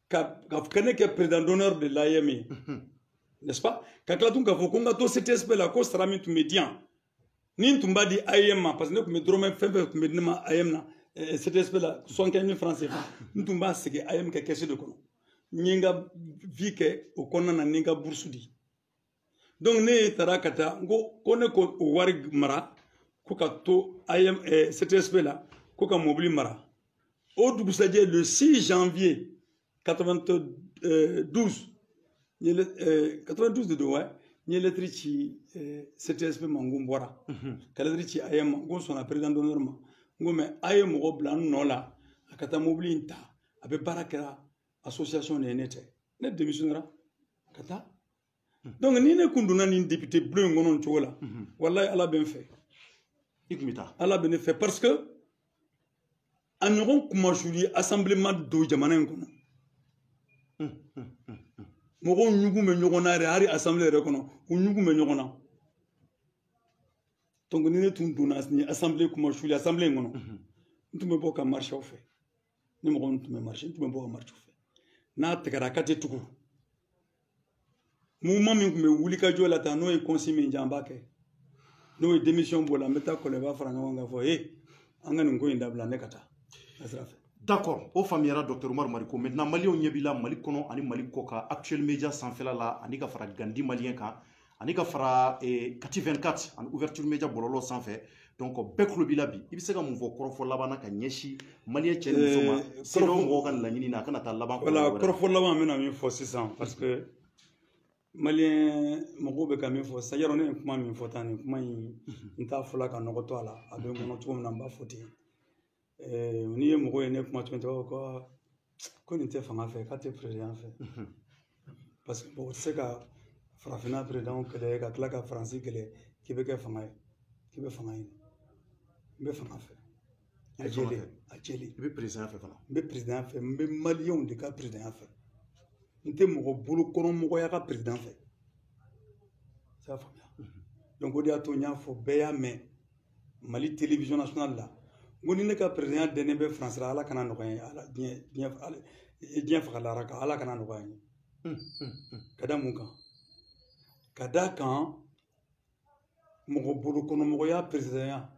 [SPEAKER 3] ka ne kɛ président d'honneur de l'AM ye n'est-ce pas ka tila tun k'a fɔ ko n ka to CTSP la ko sara min tun bɛ di yan ni n tun b'a di AM ma parce que ne tun bɛ dɔrɔmɛ fɛn fɛn tun bɛ di ne ma AM na CTSP la 75 000 francs CFA n tun b'a sigi AM kɛ kɛsi de kɔnɔ n ye n ka vie kɛ o kɔnɔna na ni n ka bourse di donc ne taara ka taa ko ne ko o wari mara ko ka to AM CTSP la ko ka mobili mara o dugusajɛ le 6 janvier 92 de don wa n ye lettre ci CTSP ma n ko n bɔra ka lettre ci AM ma n ko n sɔnna président d'honneur ma n ko mais a ye mɔgɔ bila n nɔ la a ka taa mobili in ta a bɛ baara kɛra association de ye ne tɛ ne démissionnera ka taa donc ni ne kun donna nin député bulon in kɔnɔ nin cogo la walayi ala bɛ n fɛ ala bɛ ne fɛ parce que a ɲɔgɔn kumasuli assemblement do jamana in kɔnɔ mɔgɔw ɲugun bɛ ɲɔgɔn na yɛrɛ hali assemblée yɛrɛ kɔnɔ u ɲugun bɛ ɲɔgɔn na donc ni ne tun donna ni assemblée kumasuli assemblée in kɔnɔ n tun bɛ bɔ ka marche aw fɛ ni mɔgɔ min tun bɛ marche n tun bɛ bɔ ka marche aw fɛ n'a tigɛra a ka tɛ tugu mouvement min tun bɛ wuli ka jɔ la tan n'o ye consigne min jan an b'a kɛ n'o ye démission b'o la n bɛ taa kɔlɔba fara ɲɔgɔn kan fɔ an ka nin ko in dabila ne ka taa a sira fɛ.
[SPEAKER 1] D'accord o faamuyara docteur Umaru Mariko maintenant maliyɛnw ɲɛ b'i la Mali kɔnɔ ani Mali kɔ kan Actuel Media sanfɛla la ani ka fara Gandi maliyɛn kan ani ka fara Kati 24 ani Ouverture Media bɔlɔlɔ sanfɛ donc bɛɛ tulo b'i la bi i bɛ se ka mun fɔ kɔrɔfɔ laban na ka ɲɛsin maliyɛn cɛ ni muso ma CEDEAO mɔgɔw ka laɲini na a kana taa laban.
[SPEAKER 3] Voilà kɔrɔfɔ laban n bɛna min fɔ sisan parce que maliyɛn mɔgɔw bɛ ka min fɔ sa yarɔ ne ye kuma min fɔ tan nin kuma in n t'a fɔla ka nɔgɔ to a la a bɛ n kɔnɔ cogo min na n b'a fɔ ten n'i ye mɔgɔw ye ne kuma tuguni ko nin tɛ fanga fɛ k'a tɛ président fɛ parce que mɔgɔ tɛ se ka farafinna président kɛlɛ ka tila ka faransi kɛlɛ k'i bɛ kɛ fanga ye k'i bɛ fanga ɲini n bɛ fanga fɛ a jɛlen
[SPEAKER 1] i bɛ président fɛ fana
[SPEAKER 3] n bɛ président fɛ n bɛ maliyɛnw de ka président fɛ n tɛ mɔgɔ bolokɔrɔmɔgɔya ka président fɛ i y'a faamuya donc o de y'a to n y'a fɔ bɛɛ y'a mɛn Mali télévision nationale la n ko ni ne ka président dɛnnen bɛ France la ala kana nɔgɔya n ye ala diɲɛ fagalara kan ala kana nɔgɔya n ye ka da mun kan ka da kan mɔgɔ bolokɔnɔmɔgɔya présidenya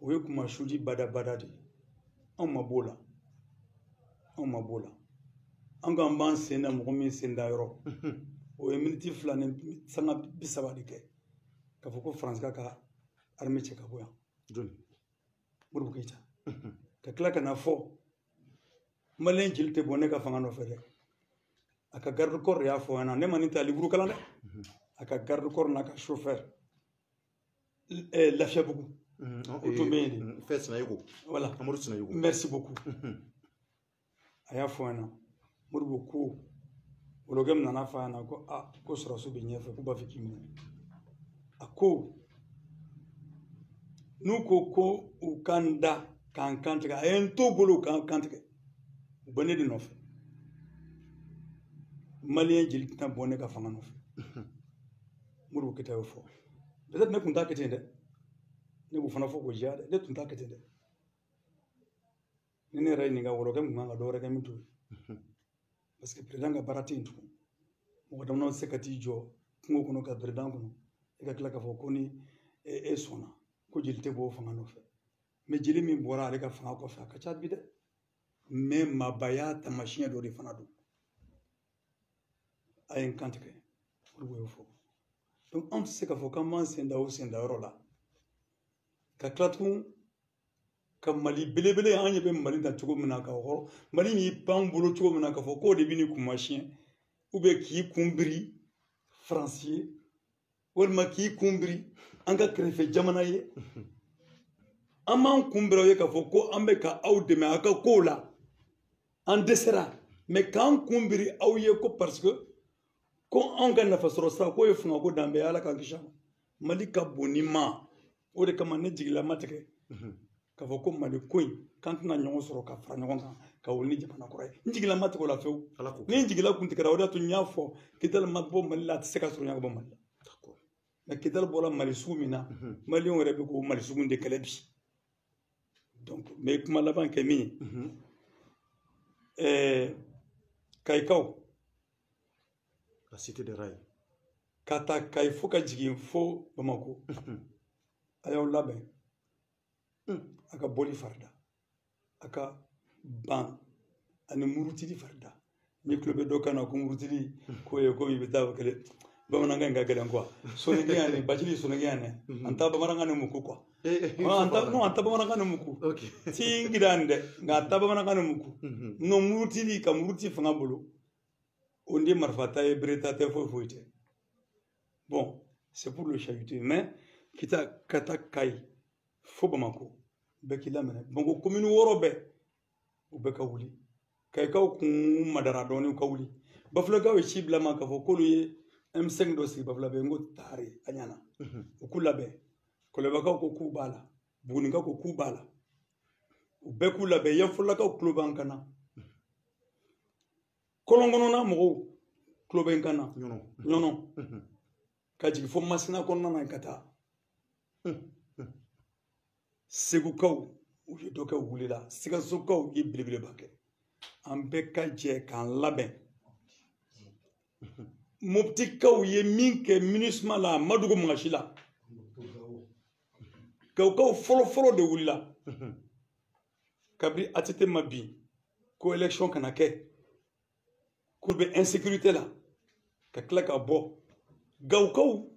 [SPEAKER 3] o ye kumasuli badabada de ye anw ma b'o la an k'an b'an sen da mɔgɔ min sen da yɔrɔ o ye miniti 2 ni sanga 30 de kɛ k'a fɔ ko faransi ka armée cɛ ka bɔ yan
[SPEAKER 1] joli
[SPEAKER 3] Modibo Keyita ka tila ka na fɔ maliyɛn jeli tɛ bɔ ne ka fanga nɔfɛ dɛ a ka garde corps de y'a fɔ ɲɛna ne ma nin ta liburu kalan dɛ a ka garde corps n'a ka chauffeur Lafiyabugu o tun bɛ yen de
[SPEAKER 1] fɛ Sinayogo
[SPEAKER 3] voilà
[SPEAKER 1] Amadu Sinayogo
[SPEAKER 3] merci beaucoup a y'a fɔ ɲɛna Modibo ko wolokɛ min nana fɔ a ɲɛna ko ko sɔrɔsiw bɛ ɲɛfɛ k'u b'a fɛ k'i minɛ a ko n'u ko u kan da k'an kantigɛ a ye n to bolo k'an kantigɛ u bɛ ne de nɔfɛ maliyɛn jeli tɛna bɔ ne ka fanga nɔfɛ Modibo Keyita y'o fɔ peut-être ne tun t'a kɛ ten dɛ ne b'o fana fɔ k'o jɛya dɛ ne tun t'a kɛ ten dɛ ni ne yɛrɛ ye nin ka wɔlɔkɛ min kan ka dɔ wɛrɛ kɛ min t'o ye parce que président ka baara tɛ yen tugun mɔgɔ dama tɛ se ka t'i jɔ kungo kɔnɔ ka président kɔnɔ i ka tila k'a fɔ ko ni e sɔnna ko jeli tɛ bɔ o fanga nɔfɛ mais jeli min bɔra ale ka fanga kɔfɛ a ka ca bi dɛ mais mabaya taamasiyɛn dɔ de fana don a ye n kantigɛ Modibo y'o fɔ donc anw tɛ se k'a fɔ k'an b'an sen da o sendayɔrɔ la ka tila tugun ka Mali belebele an ɲɛ bɛ Mali ta cogo min na ka hɔrɔn Mali y'i pan bolo cogo min na k'a fɔ k'o de bɛ nin kumasiyɛn ou bien k'i kun biri Faransi ye walima k'i kun biri an ka kɛrɛfɛ jamana ye an b'an kun biri aw ye k'a fɔ ko an bɛ ka aw dɛmɛ aw ka kow la an dɛsɛra mais k'an kun biri aw ye ko parce que ko anw ka nafasɔrɔ sira k'o ye fangako danbe ye ala k'an kisi a ma Mali ka bon ni ma o de kama ne jigila ma tigɛ k'a fɔ ko Mali ko in k'an tɛna ɲɔgɔn sɔrɔ ka fara ɲɔgɔn kan ka wuli ni jamana kɔrɔ ye n jigila ma tigɛ o la fewu ni n jigila kun tigɛra o de y'a to n y'a fɔ Kidali ma bɔ Mali la a tɛ se ka sɔrɔ ɲɛ ka bɔ Mali la mais Kidali bɔra Mali sugu min na maliyɛnw yɛrɛ bɛ k'o Mali sugu de kɛlɛ bi donc n bɛ kuma laban kɛ min ye Kayikaw
[SPEAKER 1] la cité de rail
[SPEAKER 3] ka taa Kayi fo ka jigin fo Bamako a y'aw labɛn a ka bɔli farida a ka ban ani murutili farida ni tulo bɛ dɔ kan na ko murutili k'o ye komi i bɛ taa kɛlɛ bamanankan in ka gɛlɛn quoi sɔnnigiya nin bacili sɔnnigiya nin an ta bamanankan nin muku quoi an ta bamanankan nin muku ti n gida nin dɛ nka a ta bamanankan nin muku non murutili ka muruti fanga bolo o ndi marifa ta ye bere ta tɛ foyi foyi tɛ bon c'est pour le chahuter mais kita ka taa Kayi fo Bamako bɛɛ k'i laminɛ Bamako commune 6 bɛɛ u bɛɛ ka wuli Kayikaw kun madara dɔɔnin ka wuli Bafulakaw ye ci bila ma k'a fɔ k'olu ye M5 dɔ sigi Bafulabe n ko tare a ɲɛna u k'u labɛn Kolebakaw ko k'u b'a la Bugunikaw ko k'u b'a la u bɛɛ k'u labɛn Yanfolilakaw tulo b'an kan na kɔlɔnkɔnɔna mɔgɔw tulo bɛ n kan na ɲɔnɔ ka jigin fo Masina kɔnɔna na ka taa Segukaw u ye dɔ kɛ u wulila Sikasokaw ye belebeleba kɛ an bɛɛ ka jɛ k'an labɛn Moptikaw ye min kɛ MINUSMA la a ma dogo maa si la Gawukaw fɔlɔ de wulila kabini ATT ma bin ko élection kana kɛ k'u bɛ insécurité la ka tila ka bɔ Gawukaw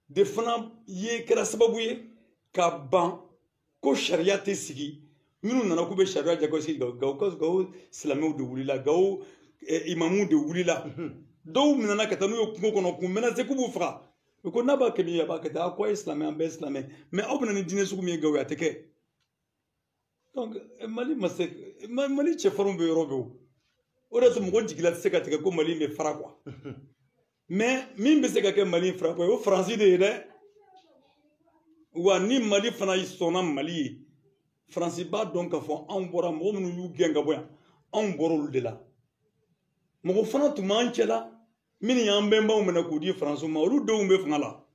[SPEAKER 3] de fana ye kɛra sababu ye ka ban ko sariya tɛ sigi minnu nana k'u bɛ sariya jagosi Gawo silamɛw de wulila Gawo imamuw de wulila dɔw minɛna ka taa n'u ye kungo kɔnɔ k'u menacer k'u b'u faga u ko n'a b'a kɛ min ye a b'a kɛ ten a ko a ye silamɛ an bɛɛ ye silamɛ mais aw bɛna ni diinɛ sugu min ye Gawo a tɛ kɛ donc Mali ma se Mali cɛfarinw bɛ yɔrɔ bɛɛ o de y'a to mɔgɔ jigila tɛ se ka tigɛ ko Mali bɛ fara quoi mais min bɛ se ka kɛ Mali fara quoi o ye Faransi de ye dɛ wa ni Mali fana sɔnna Mali ye Faransi b'a dɔn k'a fɔ anw bɔra mɔgɔ minnu y'u gɛn ka bɔ yan anw bɔra olu de la mɔgɔ fana tun b'an cɛla minnu y'an bɛnbaw minɛ k'u di Faransiw ma olu denw bɛ fanga la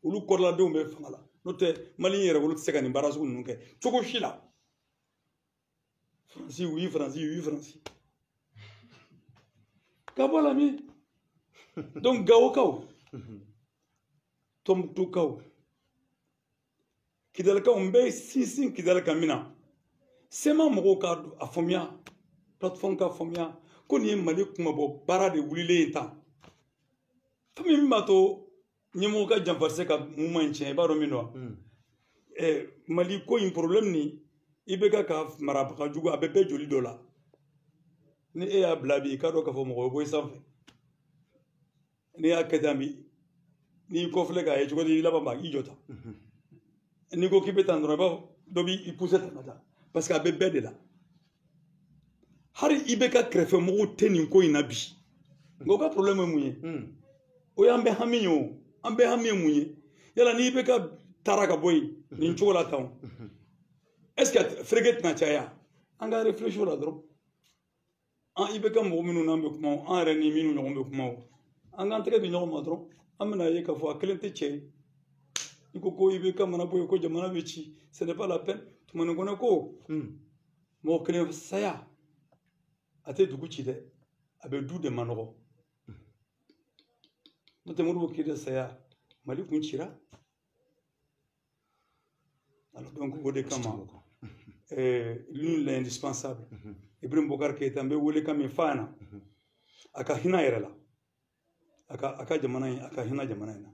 [SPEAKER 3] olu kɔrɔladenw bɛ fanga la n'o tɛ Mali yɛrɛ olu tɛ se ka nin baara sugu ninnu kɛ cogo si la Faransi oui Faransi oui Faransi ka bɔ la min donc Gawokaw Tombouctou Kidalikaw n bɛ sinsin Kidali kan min na sema mɔgɔw ka a faamuya plateforme ka faamuya ko nin ye Mali kumabɔ baara de wulilen ye tan fɛn min b'a to ɲɛmɔgɔ ka janfa se ka mouvement in tiɲɛ i b'a dɔn min don wa Mali ko in problème ni IBK ka marabaga jugu a bɛ bɛɛ joli dɔ la ni e y'a bila bi i k'a dɔn k'a fɔ mɔgɔ bɛ bɔ i sanfɛ n'i y'a kɛ tan bi n'i kɔfilɛ k'a ye cogo di i laban b'a i jɔ tan n'i ko k'i bɛ tan dɔrɔn i b'a fɔ dɔ b'i poussé tan ka taa parce que a bɛ bɛɛ de la hali IBK kɛrɛfɛmɔgɔw tɛ nin ko in na bi nka o ka problème ye mun ye o y'an bɛ hami ye o an bɛ hami ye mun ye yala ni IBK taara ka bɔ yen nin cogo la tan est ce que fereke tɛna caya an ka réfléchir o la dɔrɔn an IBK mɔgɔ minnu n'an bɛ kuma o an yɛrɛ ni minnu ɲɔgɔn bɛ kuma o an k'an tɛgɛ di ɲɔgɔn ma dɔrɔn an bɛna ye k'a fɔ a kelen tɛ cɛ ye i ko IBK mana bɔ yen ko jamana bɛ ci ce n'est pas la peine tumani kɔnɛ ko mɔgɔ kelen saya a tɛ dugu ci dɛ a bɛ du de ma nɔgɔ n'o tɛ Modibo Keyita saya Mali kun cira alors donc o de kama l'une est indispensable Ibrahim Boubacar Keïta n bɛ wele kan min f'a ɲɛna a ka hinɛ a yɛrɛ la a ka jamana in a ka hinɛ jamana in na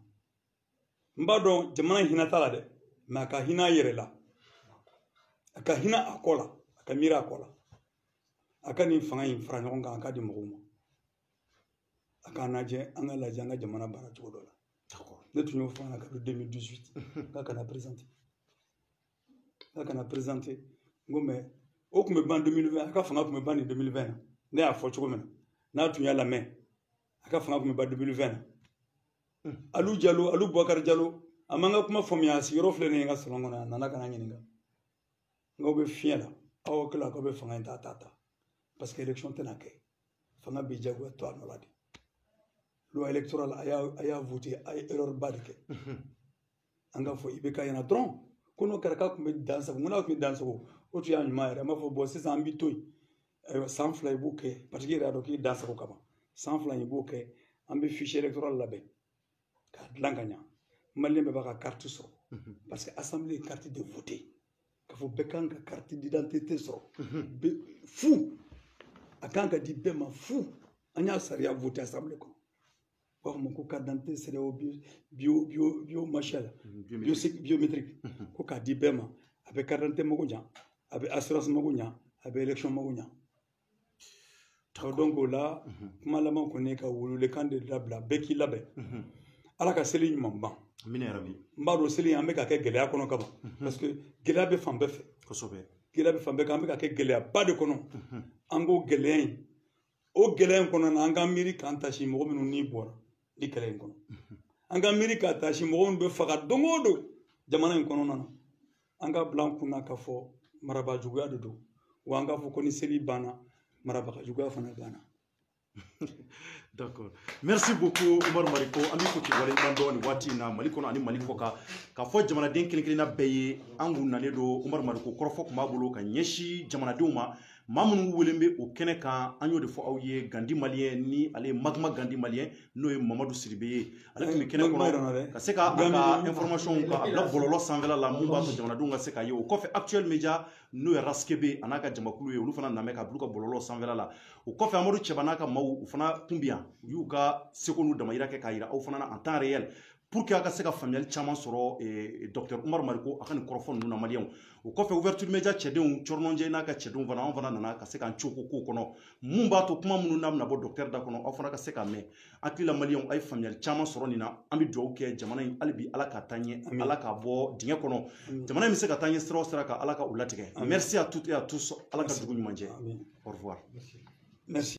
[SPEAKER 3] n b'a dɔn jamana in hinɛ t'a la dɛ mais a ka hinɛ a yɛrɛ la a ka hinɛ a kɔ la a ka miiri a kɔ la a ka nin fanga in fara ɲɔgɔn kan a ka di mɔgɔw ma a k'an lajɛ an ka lajɛ an ka jamana baara cogo dɔ la ne tun y'o fɔ a ɲɛna kabini 2018 k'a kana présenter n ko mais o tun bɛ ban 2020 a ka fanga tun bɛ ban nin 2020 na ne y'a fɔ cogo min na n'a tun y'a lamɛn a ka fanga tun bɛ ban 2020 na Alu Jalo Alu Boubacar Jalo a man ka kuma faamuya a sigiyɔrɔ filɛ nin ye n ka salon kɔnɔ a nana ka na ɲininka n k'aw bɛ fiɲɛ la aw hakili la k'aw bɛ fanga in ta parce que élection tɛna kɛ fanga bɛ diyagoya to a nɔ la de loi électorale a y'a voté a ye erreur ba de kɛ an ka fɔ IBK ɲɛna dɔrɔn ko n'o kɛra k'a tun bɛ dan sago n ko n'a tun bɛ dan sago o tun y'a ɲuman yɛrɛ an b'a fɔ bon sisan an bɛ to yen ayiwa san 2 i b'o kɛ parce que i yɛrɛ y'a dɔn k'i dan sago kama san 2 i b'o kɛ an bɛ fichier électoral labɛn k'a dilan ka ɲa maliyɛn bɛɛ b'a ka carte sɔrɔ parce que assemblée ye carte de voter k'a fɔ bɛɛ kan ka carte d'identité sɔrɔ fu a kan ka di bɛɛ ma fu an y'a sariya voter assemblée kɔnɔ u b'a fɔ ma ko carte d'identité CEDEAO biométrique ko k'a di bɛɛ ma a bɛ carte d'identité mago ɲa a bɛ assurance mago ɲa a bɛ élection mago ɲa donc o la kuma laban kɔni ye ka welewelekan de labila bɛɛ k'i labɛn ala ka seli ɲuman ban n b'a dɔn seli an bɛ ka kɛ gɛlɛya kɔnɔ kaban parce que gɛlɛya bɛ fan bɛɛ fɛ gɛlɛya bɛ fan bɛɛ kan an bɛ ka kɛ gɛlɛyaba de kɔnɔ an k'o gɛlɛya in o gɛlɛya in kɔnɔ na an ka miiri k'an tasi mɔgɔ minnu n'i bɔra ni kɛlɛ in kɔnɔ an ka miiri k'a tasi mɔgɔ minnu bɛ faga don o don jamana in kɔnɔna na an ka bila an kunna k'a fɔ maraba juguya de don wa an k'a fɔ ko ni seli banna marabaga juguya fana banna.
[SPEAKER 1] D'accord. Merci beaucoup Umar Mariko. An b'i fo k'i waleɲuman dɔn nin waati in na Mali kɔnɔ ani Mali kɔ kan k'a fɔ jamanaden kelen kelenna bɛɛ ye an kun nalen don Umar Mariko kɔrɔfɔ tun b'a bolo ka ɲɛsin jamanadenw ma maa minnu welen bɛ o kɛnɛ kan an y'o de fɔ aw ye Gandi maliyɛn ni ale ye Magma Gandi maliyɛn n'o ye Mamadu Sidibe ye ale tun bɛ kɛnɛ kɔnɔ ka se k'a ka information ka bila bɔlɔlɔ sanfɛla la mun b'a to jamanadenw ka se k'a ye o kɔfɛ Actuel Media n'o ye Raskebe a n'a ka jamakulu ye olu fana nana ka bila u ka bɔlɔlɔ sanfɛla la o kɔfɛ Amadu Cɛba n'a ka maaw u fana tun bɛ yan u y'u ka seko n'u damayira kɛ k'a yira aw fana na en temps réel pour que a ka se ka faamuyali caman sɔrɔ Dr Umar Mariko a ka nin kɔrɔfɔ ninnu na maliyɛnw o kɔfɛ Ouverture Media cɛdenw Cɔrɔnɔnjɛ n'a ka cɛdenw fana anw fana nana ka se k'an coko kow kɔnɔ mun b'a to kuma minnu n'a bɛna bɔ docteur da kɔnɔ aw fana ka se k'a mɛn hakili la maliyɛnw a ye faamuyali caman sɔrɔ nin na an bɛ dugawu kɛ jamana in hali bi Ala k'a taa ɲɛ Ala k'a bɔ dingɛ kɔnɔ jamana in bɛ se ka taa ɲɛ sira o sira kan Ala ka u latigɛ merci à toutes et à tous Ala ka dugu ɲuman jɛ au revoir.
[SPEAKER 3] Merci.